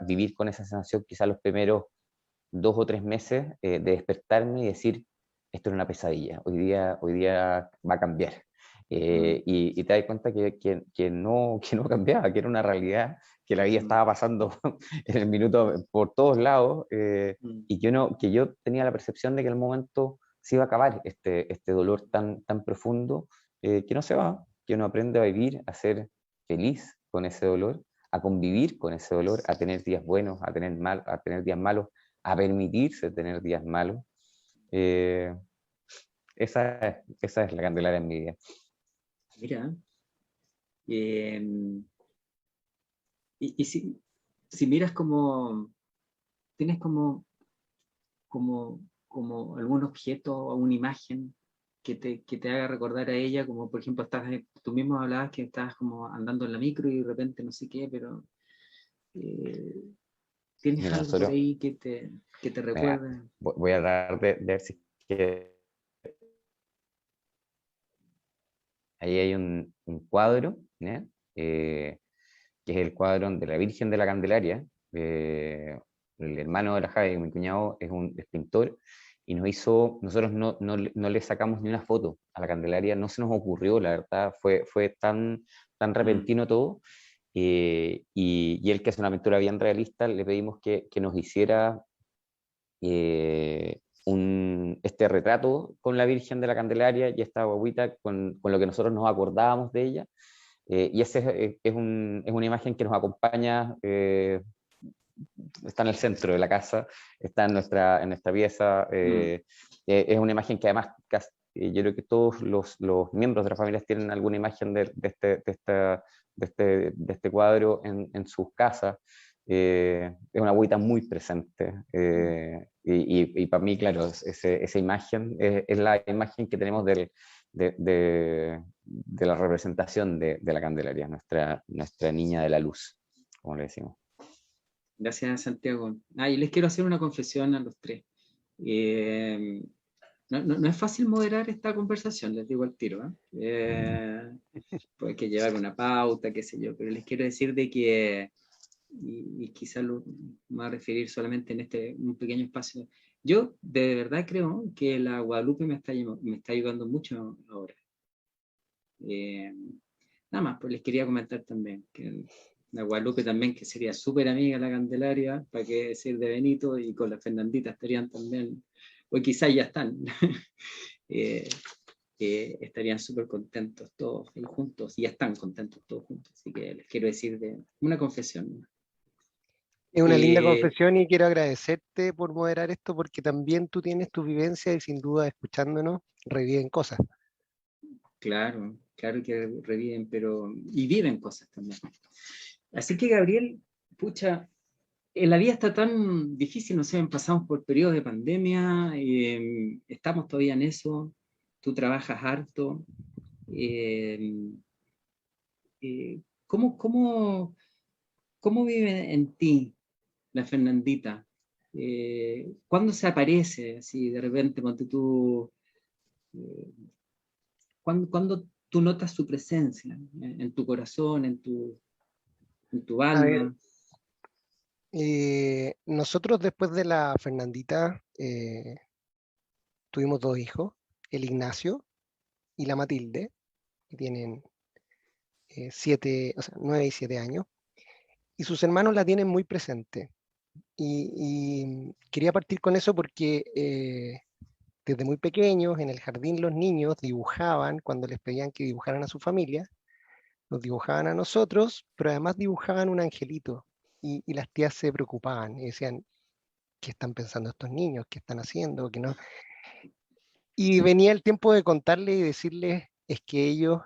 S3: vivir con esa sensación quizás los primeros 2 o 3 meses, de despertarme y decir, esto era una pesadilla, hoy día va a cambiar. Y te das cuenta que no cambiaba, que era una realidad, que la vida estaba pasando en el minuto por todos lados, y que yo tenía la percepción de que en el momento se iba a acabar este dolor tan pronto, que no se va, que uno aprende a vivir, a ser feliz con ese dolor, a convivir con ese dolor, a tener días buenos, a tener días malos, a permitirse tener días malos. Esa es la Candelaria en mi vida.
S1: Mira, y si miras como, tienes como algún objeto o una imagen que te haga recordar a ella, como por ejemplo, tú mismo hablabas que estabas como andando en la micro y de repente no sé qué, pero ¿tienes
S3: Mira,
S1: algo por ahí que te recuerde?
S3: Voy a dar de ver si que ahí hay un cuadro, ¿no? Que es el cuadro de la Virgen de la Candelaria. El hermano de la Javi, mi cuñado, es pintor, y nosotros no le sacamos ni una foto a la Candelaria, no se nos ocurrió, la verdad, fue tan repentino todo, y él, que es una pintura bien realista, le pedimos que nos hiciera este retrato con la Virgen de la Candelaria y esta guaguita con lo que nosotros nos acordábamos de ella. Y ese es una imagen que nos acompaña, está en el centro de la casa, está en nuestra pieza. Es una imagen que además yo creo que todos los miembros de las familias tienen alguna imagen de este cuadro en sus casas. Es una agüita muy presente, y para mí, claro, esa imagen es la imagen que tenemos de la representación de la Candelaria, nuestra niña de la luz, como le decimos.
S1: Gracias, Santiago. Y les quiero hacer una confesión a los tres. No es fácil moderar esta conversación, les digo al tiro, pues hay que llevar una pauta, qué sé yo, pero les quiero decir de que y quizás me voy a referir solamente en un pequeño espacio. Yo de verdad creo que la Guadalupe me está ayudando mucho ahora. Nada más, pues les quería comentar también que la Guadalupe también, que sería súper amiga de la Candelaria, para qué decir de Benito, y con la Fernandita estarían también, o quizás ya están, estarían súper contentos todos ahí juntos, y ya están contentos todos juntos, así que les quiero decir de una confesión.
S2: Es una linda confesión y quiero agradecerte por moderar esto porque también tú tienes tu vivencia y sin duda escuchándonos reviven cosas.
S1: Claro, claro que reviven, y viven cosas también. Así que Gabriel, pucha, la vida está tan difícil, no sé, pasamos por periodos de pandemia, estamos todavía en eso, tú trabajas harto. ¿Cómo vive en ti la Fernandita? ¿Cuándo se aparece así de repente cuando tú, cuando tú notas su presencia en tu corazón, en tu
S2: A ver,
S1: alma?
S2: nosotros después de la Fernandita tuvimos 2 hijos, el Ignacio y la Matilde, que tienen 9 y 7 años, y sus hermanos la tienen muy presente. Y quería partir con eso porque desde muy pequeños en el jardín los niños dibujaban, cuando les pedían que dibujaran a su familia, nos dibujaban a nosotros, pero además dibujaban un angelito. Y las tías se preocupaban y decían, ¿qué están pensando estos niños? ¿Qué están haciendo? ¿Qué no? Y venía el tiempo de contarles y decirles, es que ellos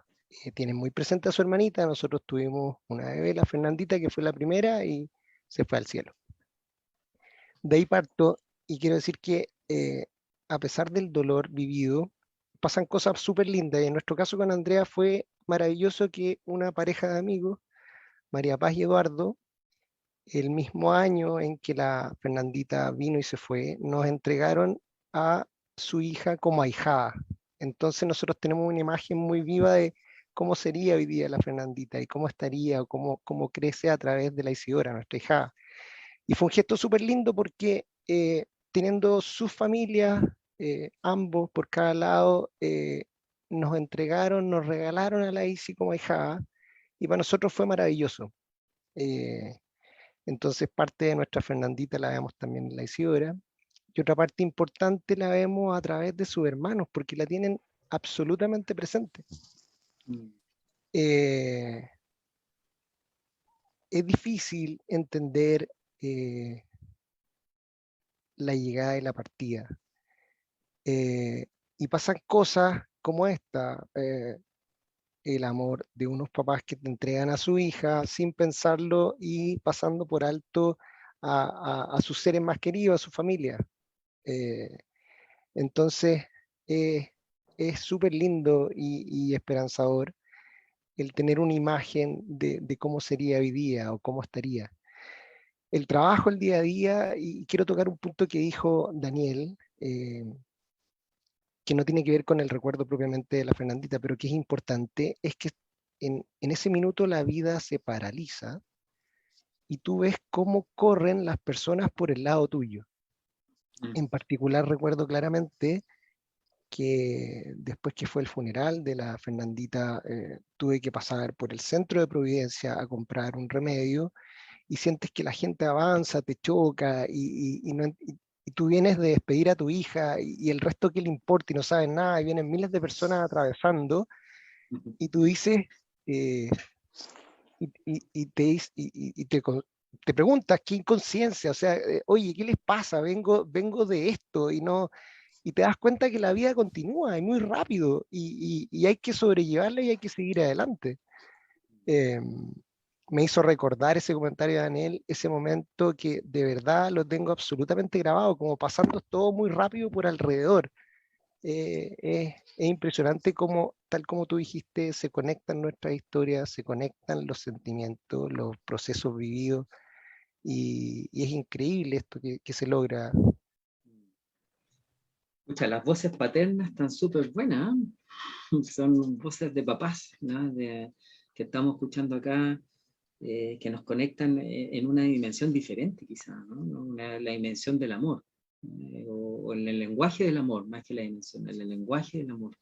S2: tienen muy presente a su hermanita, nosotros tuvimos una bebé, la Fernandita, que fue la primera y se fue al cielo. De ahí parto y quiero decir que a pesar del dolor vivido, pasan cosas súper lindas. Y en nuestro caso con Andrea fue maravilloso que una pareja de amigos, María Paz y Eduardo, el mismo año en que la Fernandita vino y se fue, nos entregaron a su hija como ahijada. Entonces nosotros tenemos una imagen muy viva de cómo sería hoy día la Fernandita y cómo estaría o cómo crece a través de la Isidora, nuestra hijada. Y fue un gesto súper lindo porque teniendo sus familias, ambos por cada lado, nos entregaron, nos regalaron a la Isi como ahijada y para nosotros fue maravilloso. Entonces parte de nuestra Fernandita la vemos también en la Isidora y otra parte importante la vemos a través de sus hermanos porque la tienen absolutamente presente. Es difícil entender la llegada y la partida. Y pasan cosas como esta, el amor de unos papás que te entregan a su hija sin pensarlo y pasando por alto a sus seres más queridos, a su familia. Entonces, es súper lindo y esperanzador el tener una imagen de cómo sería hoy día o cómo estaría. El trabajo, el día a día, y quiero tocar un punto que dijo Daniel, que no tiene que ver con el recuerdo propiamente de la Fernandita, pero que es importante, es que en ese minuto la vida se paraliza y tú ves cómo corren las personas por el lado tuyo. En particular recuerdo claramente que después que fue el funeral de la Fernandita, tuve que pasar por el centro de Providencia a comprar un remedio y sientes que la gente avanza, te choca y tú vienes de despedir a tu hija y el resto que le importa y no saben nada y vienen miles de personas atravesando y tú dices te preguntas qué inconsciencia, o sea, oye, ¿qué les pasa? Vengo de esto y no, y te das cuenta que la vida continúa y muy rápido y hay que sobrellevarla y hay que seguir adelante. Me hizo recordar ese comentario de Daniel, ese momento que de verdad lo tengo absolutamente grabado, como pasando todo muy rápido por alrededor. Es impresionante cómo, tal como tú dijiste, se conectan nuestras historias, se conectan los sentimientos, los procesos vividos, y es increíble esto que se logra.
S1: Escucha, las voces paternas están súper buenas, ¿eh? Son voces de papás, ¿no? Que estamos escuchando acá. que nos conectan en una dimensión diferente quizás, ¿no? La dimensión del amor, o en el lenguaje del amor, más que la dimensión, en el lenguaje del amor.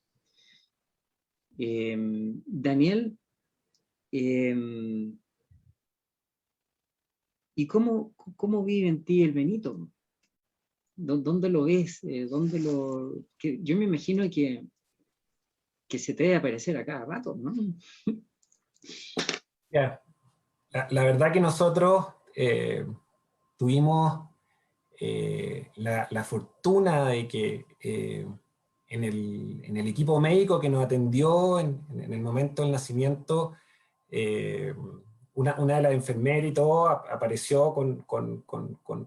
S1: Daniel, ¿y cómo vive en ti el Benito? ¿Dónde lo ves? Yo me imagino que se te debe aparecer a cada rato, ¿no?
S4: Yeah. La verdad que nosotros tuvimos la fortuna de que en el equipo médico que nos atendió en el momento del nacimiento, una de las enfermeras y todo apareció con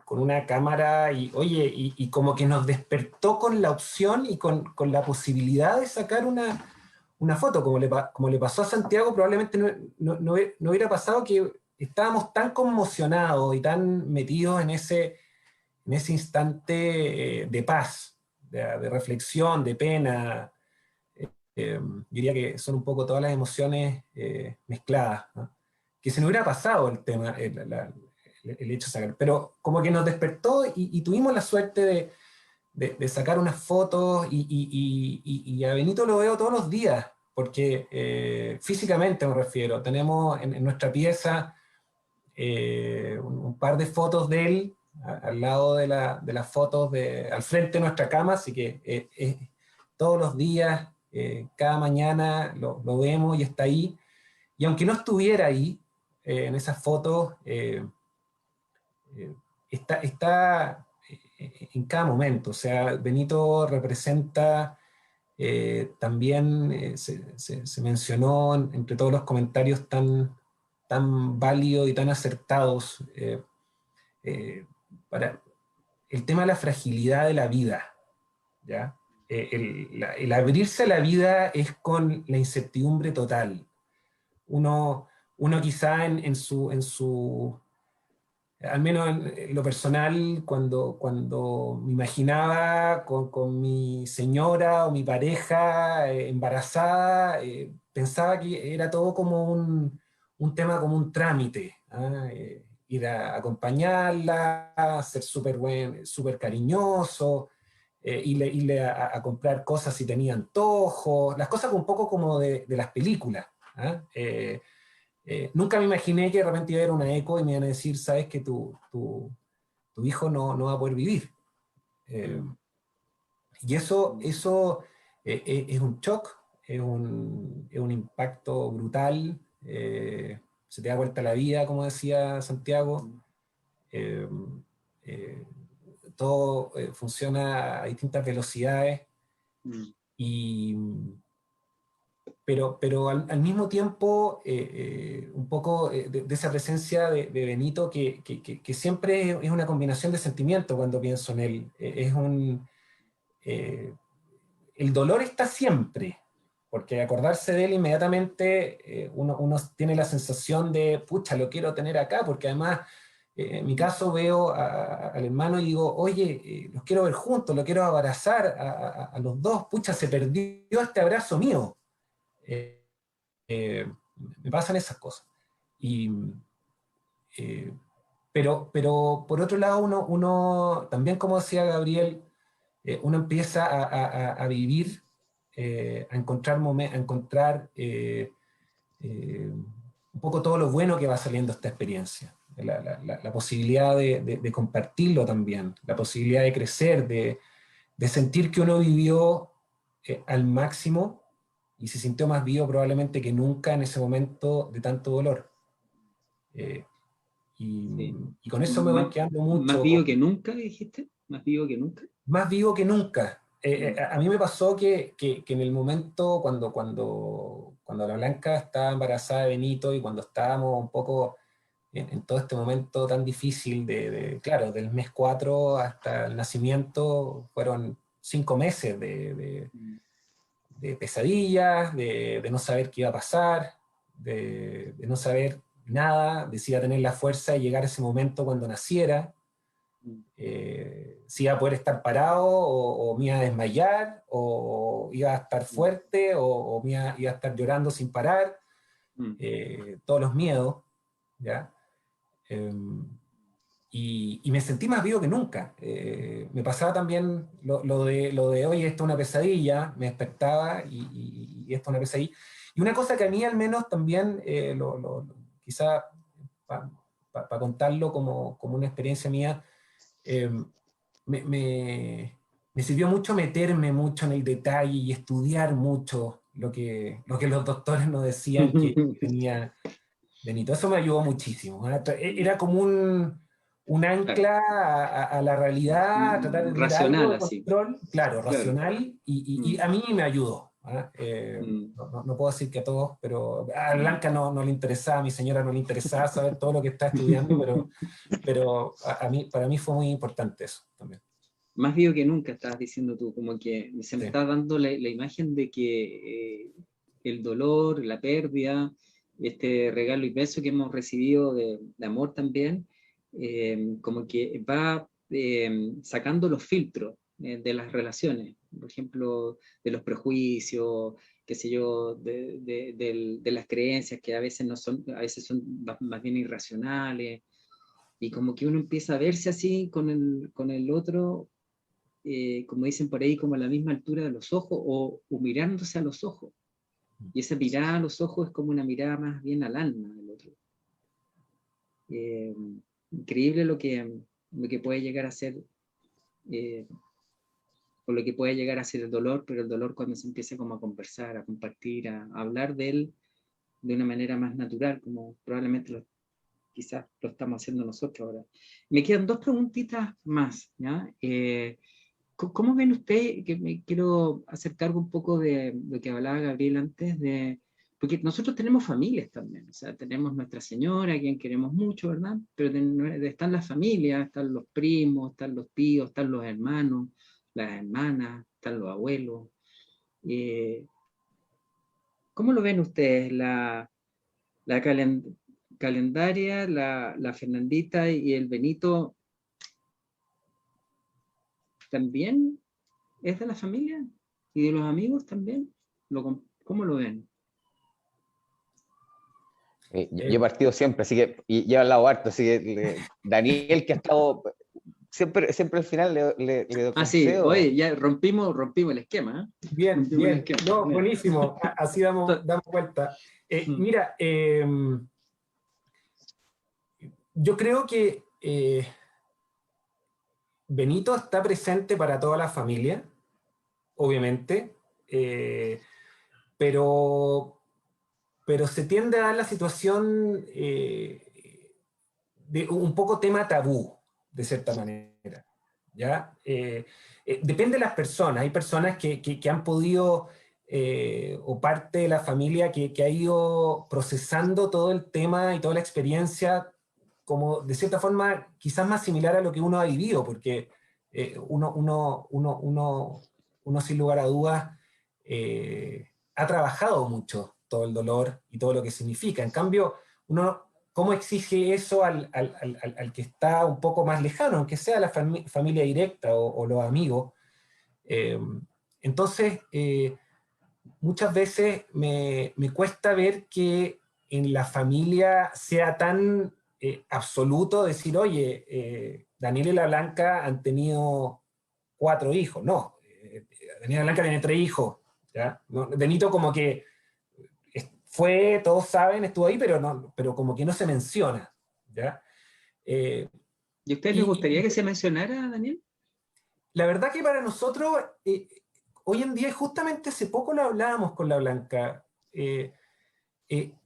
S4: una cámara y, oye, y como que nos despertó con la opción y con la posibilidad de sacar una foto, como le pasó a Santiago. Probablemente no hubiera pasado, que estábamos tan conmocionados y tan metidos en ese instante de paz, de reflexión, de pena. Diría que son un poco todas las emociones mezcladas, ¿no? Que se nos hubiera pasado el tema, el hecho de sacar, pero como que nos despertó y tuvimos la suerte de sacar unas fotos, y a Benito lo veo todos los días, porque físicamente me refiero, tenemos en nuestra pieza un par de fotos de él al lado de las fotos al frente de nuestra cama, así que todos los días, cada mañana lo vemos y está ahí. Y aunque no estuviera ahí, en esas fotos, está en cada momento. O sea, Benito representa, también se mencionó entre todos los comentarios tan válidos y tan acertados, para el tema de la fragilidad de la vida, ¿ya? El abrirse a la vida es con la incertidumbre total. Uno quizá en su, al menos en lo personal, cuando me imaginaba con mi señora o mi pareja embarazada, pensaba que era todo como un tema, como un trámite, ¿ah? Ir a acompañarla, ser súper cariñoso, irle a comprar cosas si tenía antojos, las cosas un poco como de las películas, ¿ah? Nunca me imaginé que de repente iba a haber una eco y me iban a decir, sabes que tu hijo no va a poder vivir. Y eso es un shock, es un impacto brutal. Se te da vuelta la vida, como decía Santiago. Eh, Todo funciona a distintas velocidades. Y, pero al mismo tiempo, un poco de esa presencia de Benito, que siempre es una combinación de sentimientos cuando pienso en él. El dolor está siempre, porque acordarse de él inmediatamente, uno tiene la sensación de, pucha, lo quiero tener acá, porque además, en mi caso veo al hermano y digo, oye, los quiero ver juntos, lo quiero abrazar a los dos, pucha, se perdió este abrazo mío. Me pasan esas cosas. Pero por otro lado, uno también, como decía Gabriel, uno empieza a vivir, a encontrar un poco todo lo bueno que va saliendo de esta experiencia, la posibilidad de compartirlo también, la posibilidad de crecer, de sentir que uno vivió al máximo y se sintió más vivo probablemente que nunca en ese momento de tanto dolor.
S1: Sí.
S4: Y con eso me voy quedando mucho.
S1: ¿Más vivo que nunca, dijiste? ¿Más vivo que nunca?
S4: Más vivo que nunca. A mí me pasó que en el momento cuando la Blanca estaba embarazada de Benito, y cuando estábamos un poco en todo este momento tan difícil claro, del mes 4 hasta el nacimiento, fueron 5 meses de pesadillas, de no saber qué iba a pasar, de no saber nada, de si iba a tener la fuerza de llegar a ese momento cuando naciera, si iba a poder estar parado, o me iba a desmayar, o iba a estar fuerte, o iba a estar llorando sin parar, todos los miedos, ¿ya? Y me sentí más vivo que nunca. Me pasaba también lo de oye, esto es una pesadilla, me despertaba y esto es una pesadilla. Y una cosa que a mí al menos también, quizá para contarlo como una experiencia mía, me, me, me sirvió mucho meterme mucho en el detalle y estudiar mucho lo que los doctores nos decían que tenía Benito. Eso me ayudó muchísimo. Era como un
S1: Claro.
S4: ancla a la realidad, a tratar de tener algo
S1: Racional,
S4: de
S1: así.
S4: control, claro,
S1: Claro.
S4: racional, y a mí me ayudó.
S1: Mm.
S4: No puedo decir que a todos, pero a
S1: Mm.
S4: Blanca no le interesaba, a mi señora no le interesaba saber todo lo que está estudiando, pero para mí fue muy importante eso también.
S1: Más vivo que nunca, estabas diciendo tú, como que se me
S4: Sí.
S1: está dando la imagen de que el dolor, la pérdida, este regalo y beso que hemos recibido de amor también, como que va sacando los filtros de las relaciones, por ejemplo, de los prejuicios, qué sé yo, de las creencias que a veces no son, a veces son más bien irracionales, y como que uno empieza a verse así con el otro, como dicen por ahí, como a la misma altura de los ojos o mirándose a los ojos. Y esa mirada a los ojos es como una mirada más bien al alma del otro. Eh, Increíble lo que puede llegar a ser, eh, o lo que puede llegar a ser el dolor, pero el dolor cuando se empieza como a conversar, a compartir, a hablar de él de una manera más natural, como probablemente quizás lo estamos haciendo nosotros ahora. Me quedan dos preguntitas más, ¿ya? ¿Cómo ven ustedes, que me quiero hacer cargo un poco de lo que hablaba Gabriel antes, porque nosotros tenemos familias también, o sea, tenemos nuestra señora, a quien queremos mucho, ¿verdad? Pero están las familias, están los primos, están los tíos, están los hermanos, las hermanas, están los abuelos. Eh, ¿Cómo lo ven ustedes, la calendaria, la Fernandita y el Benito? ¿También es de la familia y de los amigos también? ¿Cómo lo ven?
S3: Yo he partido siempre, así que, y he hablado harto, así que Daniel, que ha estado siempre al final le doy
S1: Sí,
S3: consejo.
S1: oye, ya rompimos el esquema, ¿eh?
S4: Bien,
S1: Rompimos el
S4: bien.
S1: esquema.
S4: No,
S1: Bien.
S4: buenísimo. Así damos vuelta. Mira, yo creo que Benito está presente para toda la familia, obviamente, pero se tiende a dar la situación de un poco tema tabú, de cierta manera. ¿Ya? Depende de las personas. Hay personas que han podido, o parte de la familia que ha ido procesando todo el tema y toda la experiencia como de cierta forma quizás más similar a lo que uno ha vivido, porque uno sin lugar a dudas ha trabajado mucho todo el dolor y todo lo que significa. En cambio, uno, ¿cómo exige eso al que está un poco más lejano, aunque sea la familia directa o los amigos? Entonces, muchas veces me cuesta ver que en la familia sea tan absoluto decir, oye, Daniel y la Blanca han tenido 4 hijos. No, Daniel y la Blanca tiene 3 hijos. ¿Ya? ¿No? Benito como que fue, todos saben, estuvo ahí, pero como que no se menciona. ¿Ya?
S1: ¿Y a ustedes les gustaría que se mencionara, Daniel?
S4: La verdad que para nosotros, hoy en día, justamente hace poco lo hablábamos con la Blanca,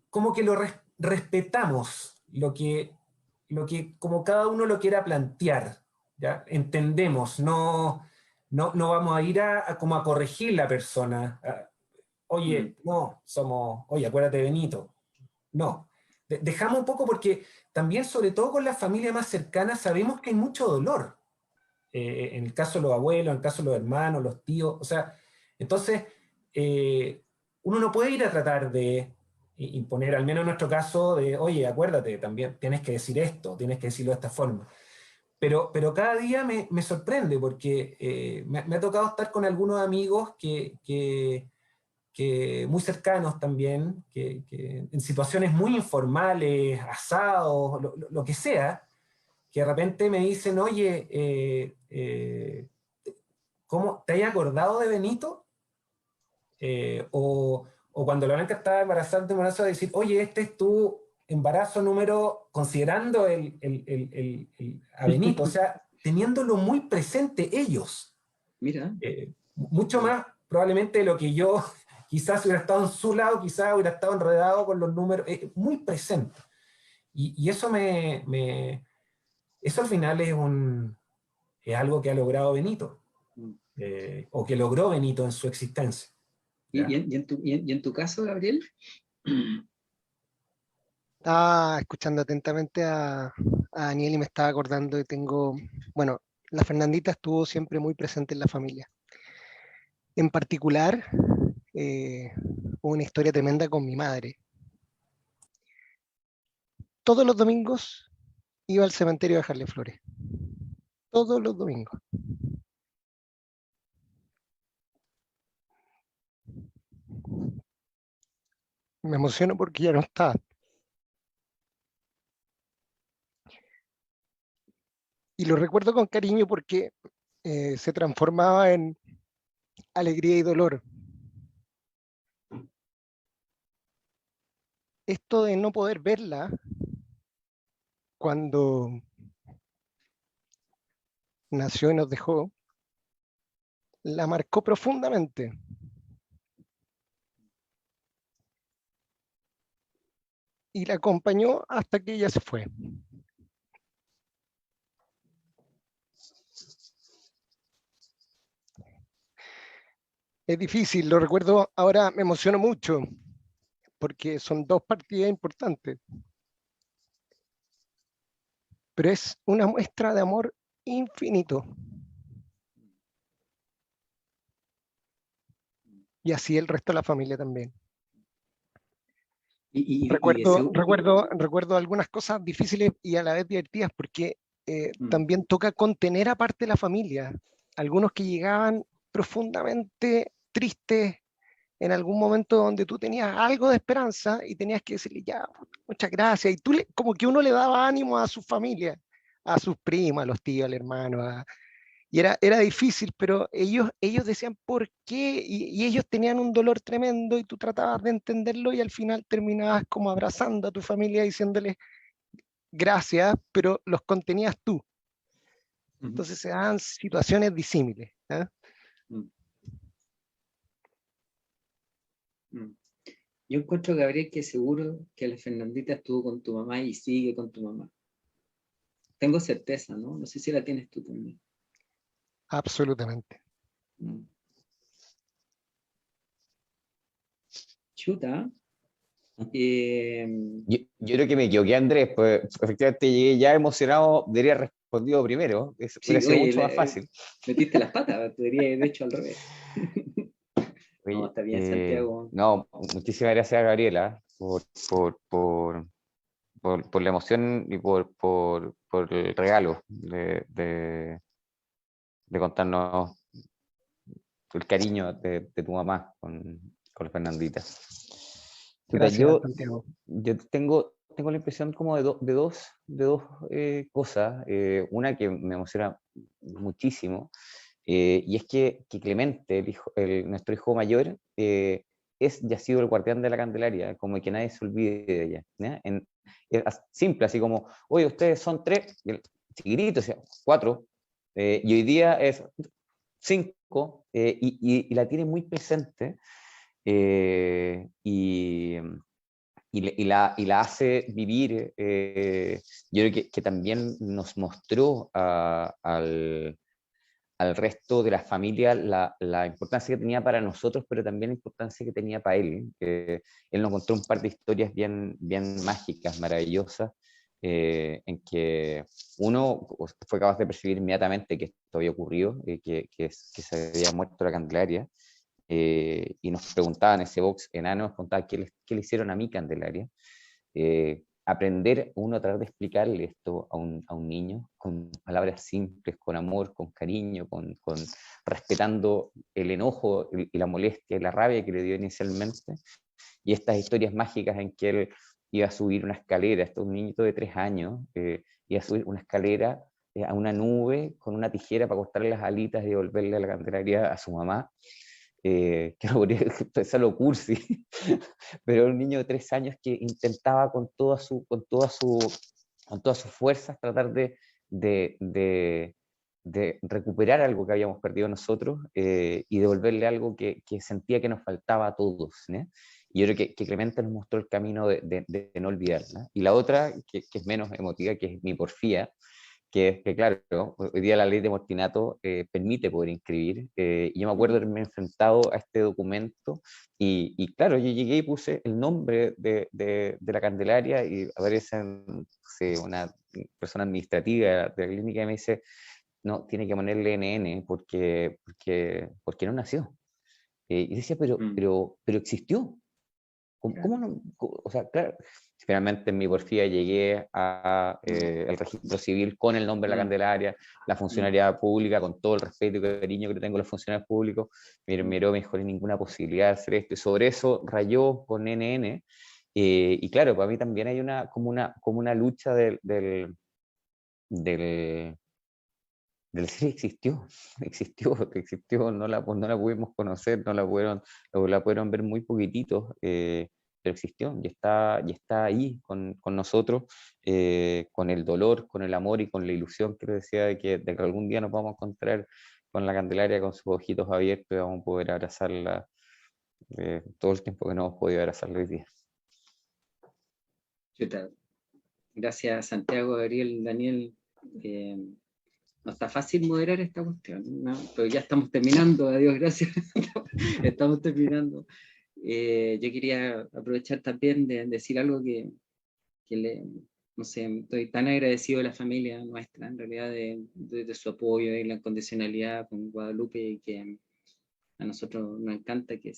S4: como que lo respetamos, lo que como cada uno lo quiera plantear, ¿ya? Entendemos, no vamos a ir como a corregir la persona. Oye, no, oye, acuérdate de Benito. No. Dejamos un poco porque también, sobre todo con la familia más cercana, sabemos que hay mucho dolor. En el caso de los abuelos, en el caso de los hermanos, los tíos, o sea, entonces uno no puede ir a tratar de imponer, al menos en nuestro caso, de, oye, acuérdate, también tienes que decir esto, tienes que decirlo de esta forma. Pero cada día me sorprende porque me ha tocado estar con algunos amigos que muy cercanos también, que en situaciones muy informales, asados, lo que sea, que de repente me dicen, oye, ¿cómo te hayas acordado de Benito? O cuando la Blanca estaba embarazada, de decir, oye, este es tu embarazo número, considerando a Benito, o sea, teniéndolo muy presente ellos.
S1: Mira.
S4: Mucho más probablemente de lo que yo quizás hubiera estado en su lado, quizás hubiera estado enredado con los números, muy presente. Y eso eso al final es algo que ha logrado Benito, o que logró Benito en su existencia.
S1: ¿Y en tu caso, Gabriel?
S2: Estaba escuchando atentamente a Daniel y me estaba acordando que bueno, la Fernandita estuvo siempre muy presente en la familia. En particular, hubo una historia tremenda con mi madre. Todos los domingos iba al cementerio a dejarle flores. Todos los domingos. Me emociono porque ya no está. Y lo recuerdo con cariño porque se transformaba en alegría y dolor. Esto de no poder verla cuando nació y nos dejó, la marcó profundamente. Y la acompañó hasta que ella se fue. Es difícil, lo recuerdo ahora, me emociono mucho, porque son dos partidas importantes. Pero es una muestra de amor infinito. Y así el resto de la familia también. Recuerdo algunas cosas difíciles y a la vez divertidas, porque también toca contener aparte la familia. Algunos que llegaban profundamente tristes en algún momento donde tú tenías algo de esperanza y tenías que decirle, ya, muchas gracias. Y tú como que uno le daba ánimo a su familia, a sus primas, a los tíos, al hermano. Y era difícil, pero ellos decían por qué, y ellos tenían un dolor tremendo y tú tratabas de entenderlo y al final terminabas como abrazando a tu familia diciéndoles gracias, pero los contenías tú. Entonces se dan situaciones disímiles. ¿Eh?
S1: Yo encuentro, Gabriel, que seguro que la Fernandita estuvo con tu mamá y sigue con tu mamá. Tengo certeza, ¿no? No sé si la tienes tú también.
S2: Absolutamente.
S1: Chuta.
S3: Yo creo que me equivoqué, Andrés, pues efectivamente llegué ya emocionado, debería haber respondido primero, hubiera sido mucho más fácil.
S1: Metiste las patas, podría haber hecho al revés.
S3: Oye,
S1: no, está bien, Santiago.
S3: No, muchísimas gracias, Gabriela, por la emoción y por el regalo de contarnos el cariño de tu mamá con la Fernandita.
S2: Gracias, Santiago.
S3: Yo tengo la impresión como de dos cosas. Una que me emociona muchísimo, y es que Clemente, nuestro hijo mayor, ya ha sido el guardián de la Candelaria, como que nadie se olvide de ella. Es simple, así como, oye, ustedes son 3, chiquititos, o sea, 4, y hoy día es 5, y la tiene muy presente, y la hace vivir. Yo creo que también nos mostró al resto de la familia la importancia que tenía para nosotros, pero también la importancia que tenía para él. Él nos contó un par de historias bien mágicas, maravillosas, en que uno fue capaz de percibir inmediatamente que esto había ocurrido, que se había muerto la Candelaria, y nos preguntaban, ese box enano nos preguntaba qué le hicieron a mi Candelaria. aprender uno a tratar de explicarle esto a un niño con palabras simples, con amor, con cariño, respetando el enojo y la molestia y la rabia que le dio inicialmente, y estas historias mágicas en que él iba a subir una escalera, este es un niñito de 3 años, iba a subir una escalera a una nube con una tijera para cortarle las alitas y devolverle a la Candelaria a su mamá, que no podría pensar lo cursi, pero era un niño de 3 años que intentaba con todas sus fuerzas tratar de recuperar algo que habíamos perdido nosotros, y devolverle algo que sentía que nos faltaba a todos, ¿no? Y yo creo que Clemente nos mostró el camino de no olvidarla. Y la otra, que es menos emotiva, que es mi porfía, que es que, claro, hoy día la ley de Mortinato permite poder inscribir, y yo me acuerdo de haberme enfrentado a este documento, y claro, yo llegué y puse el nombre de la Candelaria, y aparece una persona administrativa de la clínica y me dice, no, tiene que ponerle NN porque no nació. Y decía, pero existió. ¿Cómo no? O sea, claro, finalmente en mi porfía llegué al registro civil con el nombre de la Candelaria, la funcionaria pública, con todo el respeto y cariño que tengo a los funcionarios públicos, me miró, me dijo, no hay ninguna posibilidad de hacer esto, y sobre eso rayó con NN, y claro, para mí también hay como una lucha del sí, existió, no la pudimos conocer, la pudieron ver muy poquititos, pero existió y está ahí con nosotros, con el dolor, con el amor y con la ilusión que les decía de que algún día nos vamos a encontrar con la Candelaria con sus ojitos abiertos y vamos a poder abrazarla todo el tiempo que no hemos podido abrazarla hoy día.
S1: Gracias, Santiago, Gabriel, Daniel. No está fácil moderar esta cuestión, ¿no? Pero ya estamos terminando, adiós, gracias. Estamos terminando. Yo quería aprovechar también de decir algo que no sé, estoy tan agradecido de la familia nuestra, en realidad, de su apoyo y la incondicionalidad con Guadalupe, y que a nosotros nos encanta que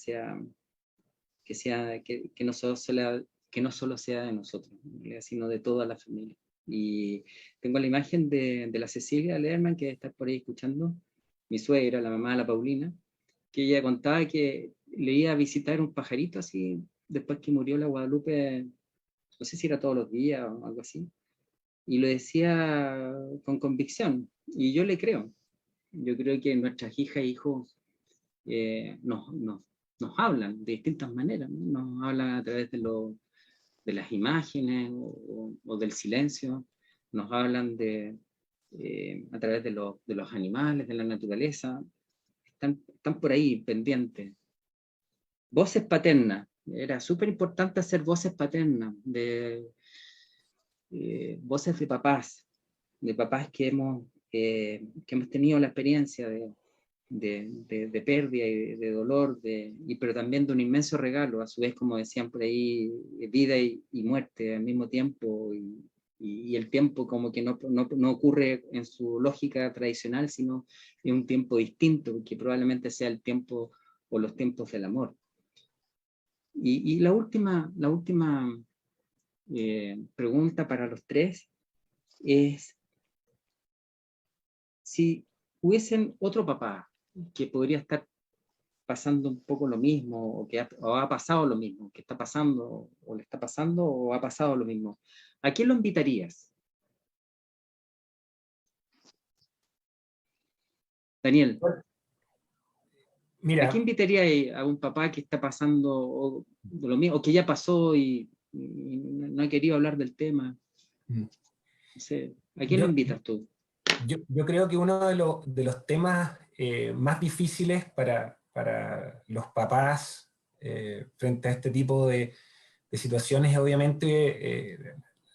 S1: no solo sea de nosotros, sino de toda la familia. Y tengo la imagen de la Cecilia Lederman, que está por ahí escuchando, mi suegra, la mamá de la Paulina, que ella contaba que le iba a visitar un pajarito así, después que murió la Guadalupe, no sé si era todos los días o algo así, y lo decía con convicción, y yo le creo. Yo creo que nuestras hijas e hijos nos hablan de distintas maneras, ¿no? Nos hablan a través de las imágenes o del silencio, nos hablan a través de los animales, de la naturaleza, están por ahí pendientes. Voces paternas, era súper importante hacer voces paternas, voces de papás que hemos tenido la experiencia de pérdida y de dolor, pero también de un inmenso regalo, a su vez, como decían por ahí, vida y muerte al mismo tiempo, y el tiempo como que no ocurre en su lógica tradicional, sino en un tiempo distinto, que probablemente sea el tiempo o los tiempos del amor. Y la última pregunta para los tres es, si hubiesen otro papá que podría estar pasando un poco lo mismo, o ha pasado lo mismo, que está pasando, o le está pasando, o ha pasado lo mismo, ¿a quién lo invitarías? Daniel,
S4: Mira,
S1: ¿a quién invitaría a un papá que está pasando lo mismo, o que ya pasó y no ha querido hablar del tema? No sé, ¿a quién lo invitas tú?
S4: Yo creo que uno de los temas más difíciles para los papás frente a este tipo de situaciones es obviamente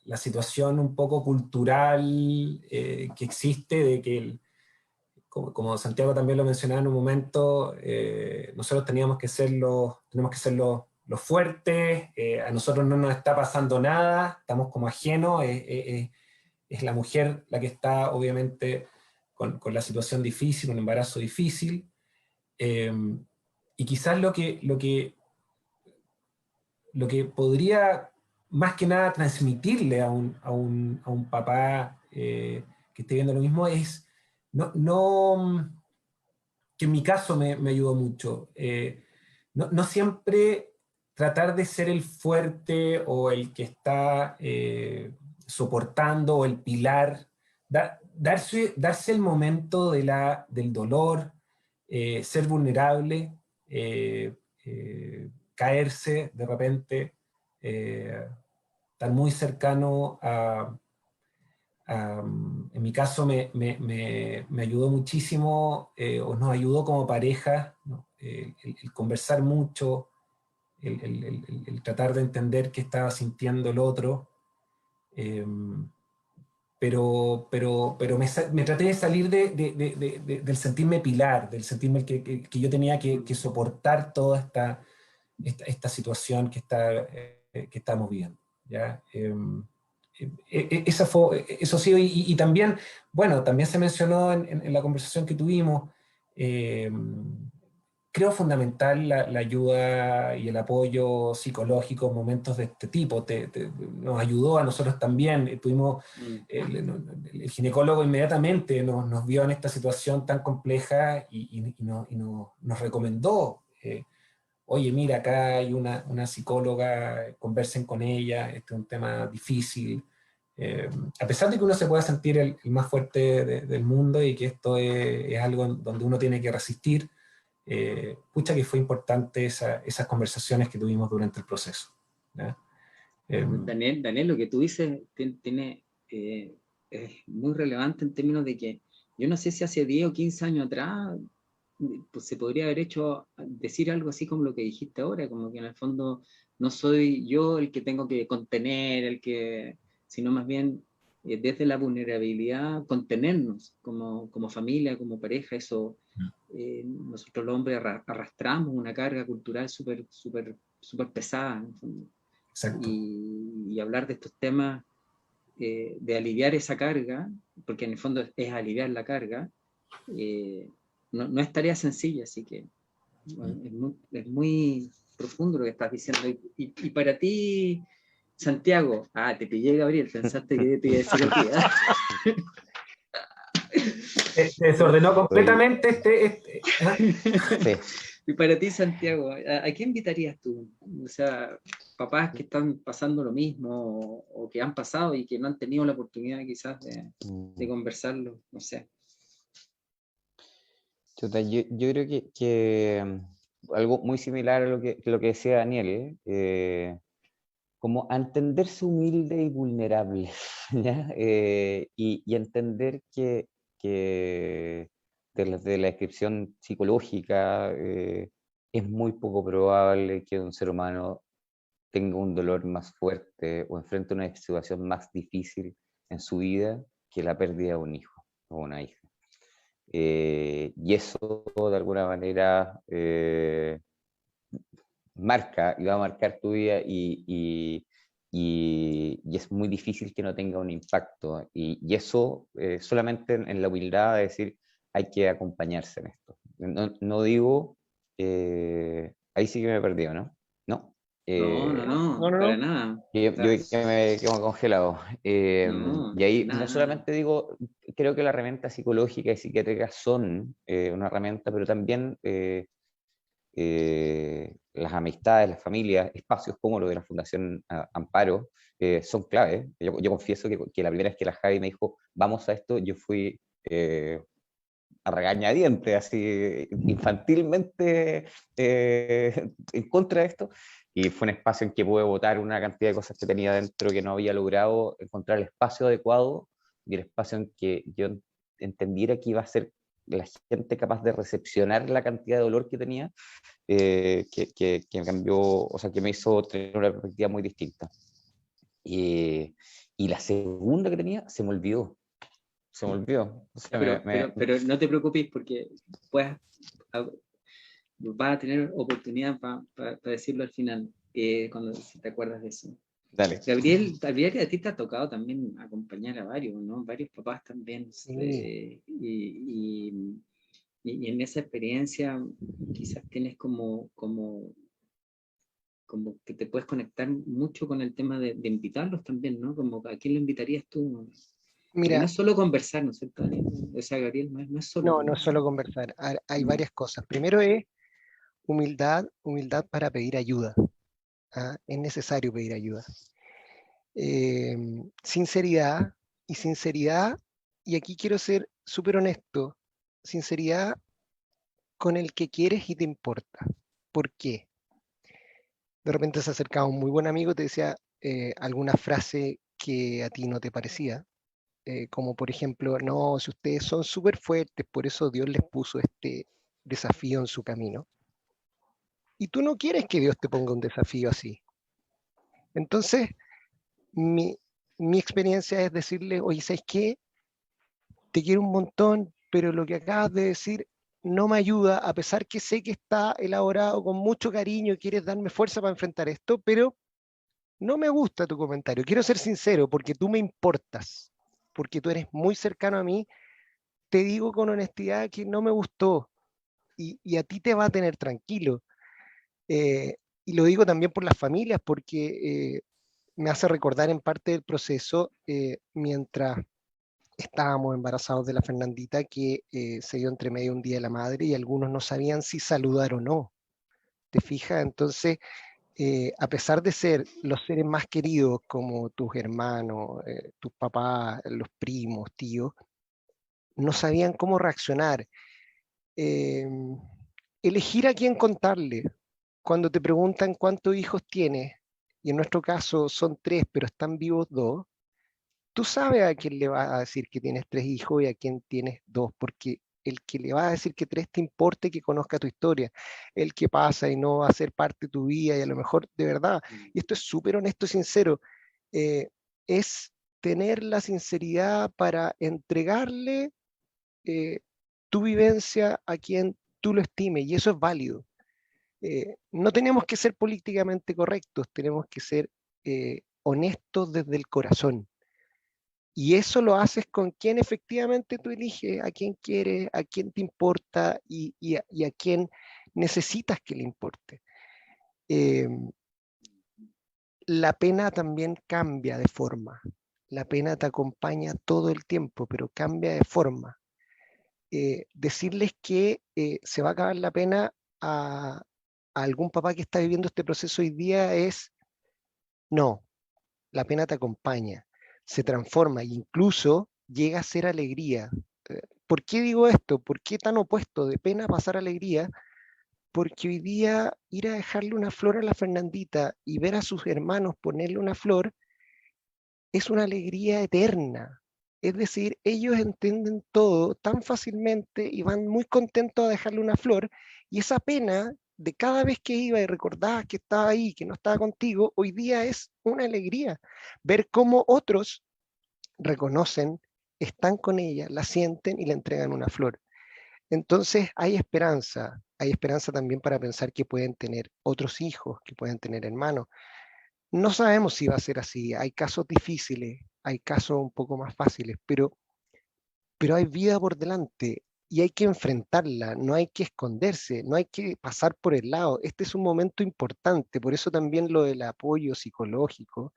S4: la situación un poco cultural que existe, de que, como Santiago también lo mencionaba en un momento, nosotros tenemos que ser los fuertes, a nosotros no nos está pasando nada, estamos como ajenos, es la mujer la que está obviamente con la situación difícil, un embarazo difícil, y quizás lo que podría más que nada transmitirle a un papá que esté viendo lo mismo es, que en mi caso me ayudó mucho, no siempre tratar de ser el fuerte o el que está soportando o el pilar, darse el momento del dolor, ser vulnerable, caerse de repente, estar muy cercano en mi caso me ayudó muchísimo, o nos ayudó como pareja, ¿no? El conversar mucho, el tratar de entender qué estaba sintiendo el otro, eh, pero me traté de salir del sentirme pilar, del sentirme que yo tenía que soportar toda esta situación que estamos viviendo, ¿ya? Eso sí, y también, bueno, también se mencionó en la conversación que tuvimos, eh, creo fundamental la ayuda y el apoyo psicológico en momentos de este tipo. Nos ayudó a nosotros también. El ginecólogo inmediatamente nos vio en esta situación tan compleja nos recomendó, oye, mira, acá hay una psicóloga, conversen con ella, este es un tema difícil. A pesar de que uno se pueda sentir el más fuerte del mundo y que esto es algo donde uno tiene que resistir, pucha que fue importante esas conversaciones que tuvimos durante el proceso, ¿ya?
S1: Daniel, lo que tú dices es muy relevante en términos de que yo no sé si hace 10 o 15 años atrás pues se podría haber hecho decir algo así como lo que dijiste ahora, como que en el fondo no soy yo el que tengo que contener, sino más bien desde la vulnerabilidad contenernos como familia, como pareja. Eso nosotros los hombres arrastramos una carga cultural súper pesada en el fondo.
S4: Exacto.
S1: Y hablar de estos temas, de aliviar esa carga, porque en el fondo es aliviar la carga, no es tarea sencilla, así que bueno, es muy profundo lo que estás diciendo. Y para ti, Santiago, te pillé, Gabriel, pensaste que te iba a decir a ti.
S4: Se desordenó completamente
S3: Sí.
S1: Y para ti, Santiago, ¿a qué invitarías tú? O sea, papás que están pasando lo mismo o que han pasado y que no han tenido la oportunidad quizás de conversarlo, no sé.
S3: Chuta, yo creo que algo muy similar a lo que decía Daniel, como a entenderse humilde y vulnerable, ¿ya? Y entender que de la descripción psicológica es muy poco probable que un ser humano tenga un dolor más fuerte o enfrente una situación más difícil en su vida que la pérdida de un hijo o una hija. Y eso de alguna manera marca y va a marcar tu vida y es muy difícil que no tenga un impacto. Y eso solamente en la humildad de decir hay que acompañarse en esto. No digo, ahí sí que me he perdido, ¿no? No.
S1: No, para nada.
S3: Yo que me quedo congelado.
S1: No,
S3: Y ahí
S1: nada,
S3: no
S1: nada.
S3: solamente digo, creo que las herramientas psicológicas y psiquiátricas son una herramienta, pero también las amistades, las familias, espacios como lo de la Fundación Amparo son clave. Yo confieso que la primera vez que la Javi me dijo, vamos a esto, yo fui a regañadientes, así infantilmente en contra de esto, y fue un espacio en que pude votar una cantidad de cosas que tenía dentro que no había logrado encontrar el espacio adecuado y el espacio en que yo entendiera que iba a ser la gente capaz de recepcionar la cantidad de dolor que tenía, que cambió, o sea, que me hizo tener una perspectiva muy distinta. Y la segunda que tenía se me olvidó. Se me olvidó. O sea,
S1: Pero no te preocupes porque puedes, vas a tener oportunidad para decirlo al final, cuando si te acuerdas de eso.
S3: Dale.
S1: Gabriel, a ti te ha tocado también acompañar a varios, ¿no? Varios papás también.
S2: Sí.
S1: Y en esa experiencia quizás tienes como como que te puedes conectar mucho con el tema de invitarlos también, ¿no? Como ¿a quién lo invitarías tú? Porque no
S2: Mira,
S1: es solo conversar, ¿no es cierto, Daniel? O sea, Gabriel, no es solo
S2: no es
S1: conversar.
S2: solo conversar, hay
S1: Mm.
S2: varias cosas. Primero es humildad, humildad para pedir ayuda. ¿Ah? Es necesario pedir ayuda. Sinceridad y sinceridad, y aquí quiero ser súper honesto, sinceridad con el que quieres y te importa. ¿Por qué? De repente se acercaba un muy buen amigo, te decía alguna frase que a ti no te parecía, como por ejemplo, no, si ustedes son súper fuertes, por eso Dios les puso este desafío en su camino. Y tú no quieres que Dios te ponga un desafío así. Entonces, mi, mi experiencia es decirle, oye, ¿sabes qué? Te quiero un montón, pero lo que acabas de decir no me ayuda, a pesar que sé que está elaborado con mucho cariño y quieres darme fuerza para enfrentar esto, pero no me gusta tu comentario. Quiero ser sincero, porque tú me importas, porque tú eres muy cercano a mí. Te digo con honestidad que no me gustó y a ti te va a tener tranquilo. Eh, y lo digo también por las familias, porque me hace recordar en parte del proceso, mientras estábamos embarazados de la Fernandita, que se dio entre medio un día de la madre y algunos no sabían si saludar o no. ¿Te fijas? Entonces, a pesar de ser los seres más queridos como tus hermanos, tus papás, los primos, tíos, no sabían cómo reaccionar. Eh, Elegir a quién contarle. Cuando te preguntan cuántos hijos tienes, y en nuestro caso son 3, pero están vivos 2, tú sabes a quién le vas a decir que tienes 3 hijos y a quién tienes 2, porque el que le va a decir que 3 te importe que conozca tu historia, el que pasa y no va a ser parte de tu vida y a lo mejor de verdad, y esto es súper honesto y sincero, eh, es tener la sinceridad para entregarle eh, tu vivencia a quien tú lo estimes, y eso es válido. No tenemos que ser políticamente correctos, tenemos que ser honestos desde el corazón. Y eso lo haces con quien efectivamente tú eliges, a quien quieres, a quien te importa y a quien necesitas que le importe. Eh, la pena también cambia de forma. La pena te acompaña todo el tiempo, pero cambia de forma. Decirles que se va a acabar la pena a algún papá que está viviendo este proceso hoy día es, no, la pena te acompaña, se transforma e incluso llega a ser alegría. ¿Por qué digo esto? ¿Por qué tan opuesto de pena a pasar a alegría? Porque hoy día ir a dejarle una flor a la Fernandita y ver a sus hermanos ponerle una flor es una alegría eterna. Es decir, ellos entienden todo tan fácilmente y van muy contentos a dejarle una flor, y esa pena de cada vez que iba y recordabas que estaba ahí, que no estaba contigo, hoy día es una alegría. Ver cómo otros reconocen, están con ella, la sienten y le entregan una flor. Entonces hay esperanza también para pensar que pueden tener otros hijos, que pueden tener hermanos. No sabemos si va a ser así, hay casos difíciles, hay casos un poco más fáciles, pero hay vida por delante y hay que enfrentarla, no hay que esconderse, no hay que pasar por el lado. Este es un momento importante, por eso también lo del apoyo psicológico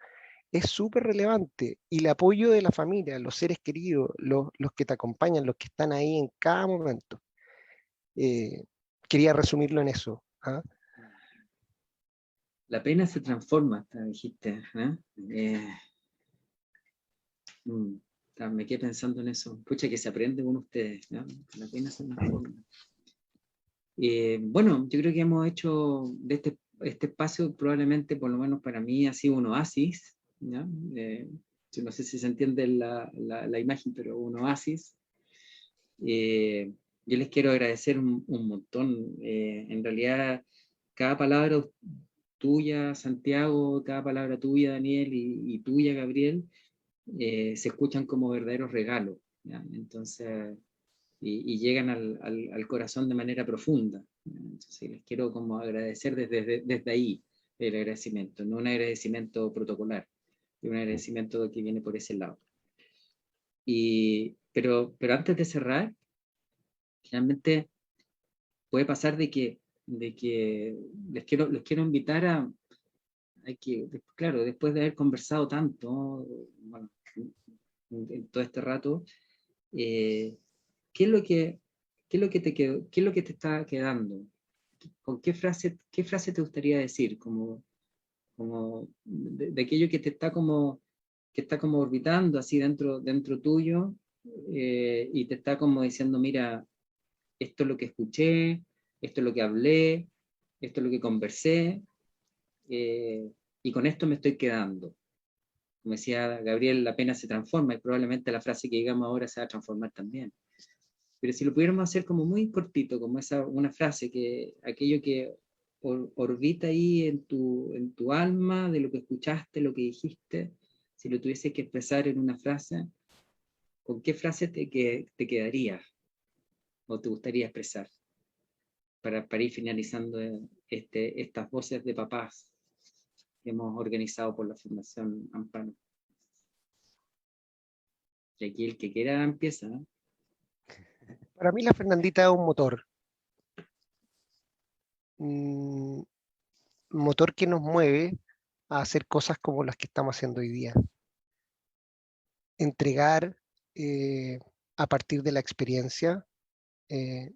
S2: es súper relevante, y el apoyo de la familia, los seres queridos, los que te acompañan, los que están ahí en cada momento. Eh, Quería resumirlo en eso. ¿Ah?
S1: La pena se transforma, dijiste. Me quedé pensando en eso. Pucha, que se aprende con ustedes, ¿no? La pena se transforma. Bueno, yo creo que hemos hecho de este espacio, probablemente, por lo menos para mí, ha sido un oasis, ¿no? Yo no sé si se entiende la imagen, pero un oasis. Yo les quiero agradecer un montón. En realidad, cada palabra tuya, Santiago, cada palabra tuya, Daniel, y tuya, Gabriel, se escuchan como verdaderos regalos, ¿ya? Entonces, y llegan al corazón de manera profunda. Entonces, les quiero como agradecer desde ahí el agradecimiento, no un agradecimiento protocolar, es un agradecimiento que viene por ese lado. Pero antes de cerrar, finalmente puede pasar de que les quiero invitar claro, después de haber conversado tanto, bueno, en todo este rato, ¿qué es lo que te quedó, qué es lo que te está quedando? ¿Con qué frase te gustaría decir? Como de aquello que te está como orbitando así dentro tuyo, y te está como diciendo, mira, esto es lo que escuché, esto es lo que hablé, esto es lo que conversé, y con esto me estoy quedando. Como decía Gabriel, la pena se transforma, y probablemente la frase que digamos ahora se va a transformar también. Pero si lo pudiéramos hacer como muy cortito, como una frase, aquello que orbita ahí en tu alma, de lo que escuchaste, lo que dijiste, si lo tuviese que expresar en una frase, ¿con qué frase te quedarías o te gustaría expresar? Para ir finalizando estas voces de papás que hemos organizado por la Fundación Amparo. Y aquí el que quiera empieza, ¿no?
S2: Para mí la Fernandita es un motor. Un motor que nos mueve a hacer cosas como las que estamos haciendo hoy día. Entregar a partir de la experiencia,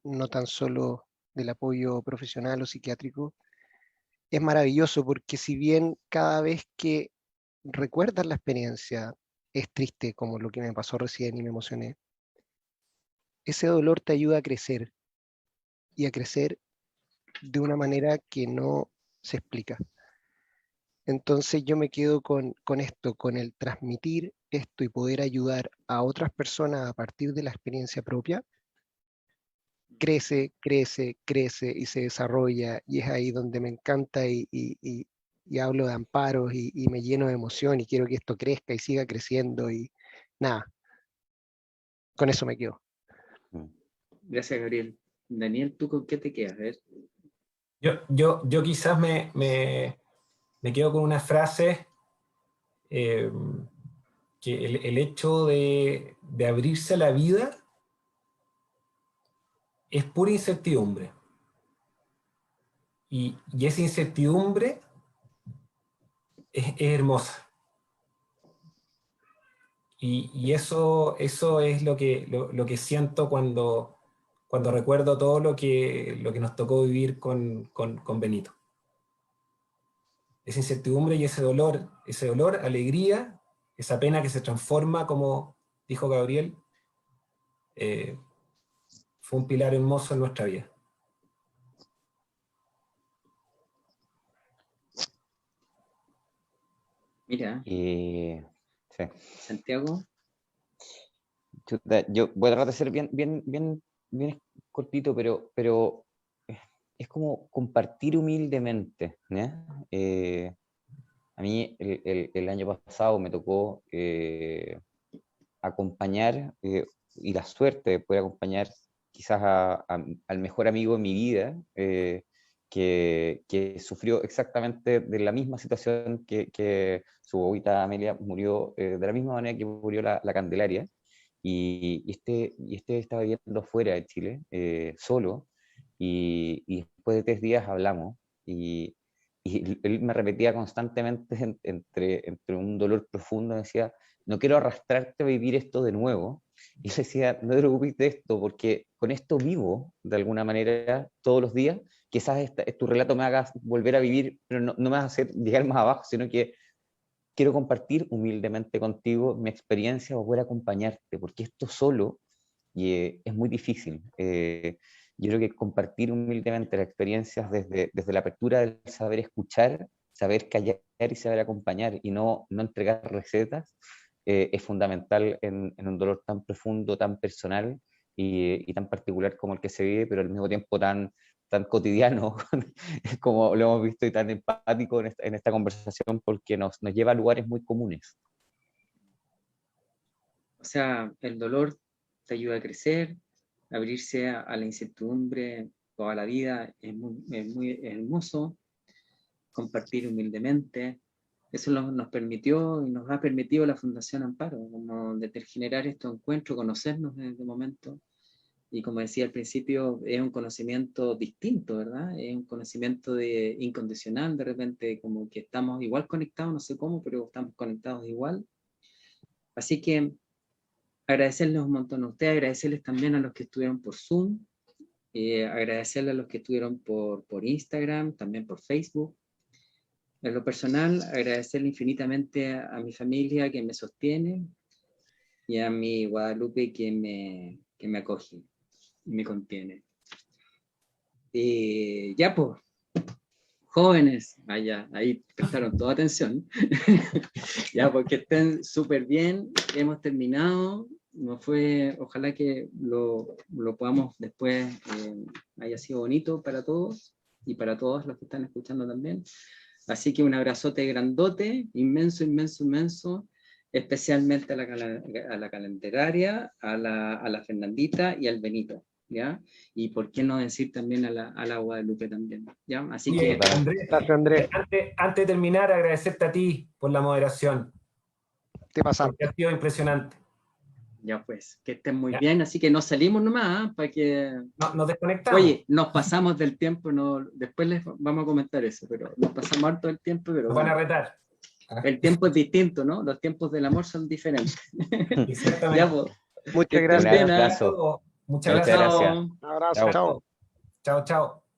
S2: no tan solo del apoyo profesional o psiquiátrico, es maravilloso porque si bien cada vez que recuerdas la experiencia es triste, como lo que me pasó recién y me emocioné, ese dolor te ayuda a crecer y a crecer de una manera que no se explica. Entonces yo me quedo con esto, con el transmitir esto y poder ayudar a otras personas a partir de la experiencia propia. Crece, crece, crece y se desarrolla, y es ahí donde me encanta y hablo de amparos y me lleno de emoción y quiero que esto crezca y siga creciendo y nada, con eso me quedo.
S1: Gracias, Gabriel. Daniel, ¿tú con qué te quedas? A ver.
S4: Yo quizás me quedo con una frase, que el hecho de abrirse a la vida es pura incertidumbre. Y esa incertidumbre es hermosa. Y eso es lo que siento cuando recuerdo todo lo que nos tocó vivir con Benito. Esa incertidumbre y ese dolor, alegría, esa pena que se transforma, como dijo Gabriel, fue un pilar hermoso en nuestra vida.
S1: Mira,
S3: Sí.
S1: Santiago.
S3: Yo voy a tratar de ser bien cortito, pero es como compartir humildemente, ¿ya? A mí el año pasado me tocó acompañar, y la suerte de poder acompañar quizás al mejor amigo de mi vida, que sufrió exactamente de la misma situación que su abuelita Amelia murió, de la misma manera que murió la Candelaria, y este estaba viviendo fuera de Chile, solo, y después de 3 días hablamos, y él me repetía constantemente entre un dolor profundo, decía, no quiero arrastrarte a vivir esto de nuevo. Y yo decía, no te preocupes de esto, porque con esto vivo de alguna manera todos los días. Quizás tu relato me haga volver a vivir, pero no me vas a hacer llegar más abajo, sino que quiero compartir humildemente contigo mi experiencia o poder acompañarte, porque esto solo es muy difícil. Yo creo que compartir humildemente las experiencias desde la apertura del saber escuchar, saber callar y saber acompañar y no entregar recetas, es fundamental en un dolor tan profundo, tan personal y tan particular como el que se vive, pero al mismo tiempo tan cotidiano como lo hemos visto y tan empático en esta conversación, porque nos lleva a lugares muy comunes.
S1: O sea, el dolor te ayuda a crecer, abrirse a la incertidumbre toda la vida es muy hermoso, compartir humildemente. Eso nos permitió y nos ha permitido la Fundación Amparo, como generar estos encuentros, conocernos desde el momento. y como decía al principio, es un conocimiento distinto, ¿verdad? Es un conocimiento incondicional, de repente como que estamos igual conectados, no sé cómo, pero estamos conectados igual. Así que agradecerles un montón a ustedes, agradecerles también a los que estuvieron por Zoom, agradecerles a los que estuvieron por Instagram, también por Facebook. En lo personal, agradecerle infinitamente a mi familia que me sostiene y a mi Guadalupe que me acoge y me contiene. Ya pues, jóvenes, vaya, ahí prestaron toda atención. Ya, porque estén súper bien, hemos terminado. No fue, ojalá que lo podamos después, haya sido bonito para todos y para todos los que están escuchando también. Así que un abrazote grandote, inmenso, inmenso, inmenso, especialmente a la calenderaria, a la Fernandita y al Benito, ¿ya? Y por qué no decir también a la Guadalupe también, ¿ya? Así que...
S4: Andrés,
S2: Gracias, Andrés.
S4: Antes de terminar, agradecerte a ti por la moderación.
S2: Te pasaste.
S4: Ha sido impresionante.
S1: Ya pues, que estén muy bien, así que nos salimos nomás, para que...
S4: Nos desconectamos.
S1: Oye, nos pasamos del tiempo, después les vamos a comentar eso, pero nos pasamos harto del tiempo, pero
S4: nos van a retar.
S1: El tiempo es distinto, ¿no? Los tiempos del amor son diferentes.
S4: Exactamente.
S1: Ya, pues,
S2: Muchas gracias.
S3: Un abrazo.
S4: Muchas gracias.
S2: Un abrazo, chao.
S4: Chao, chao.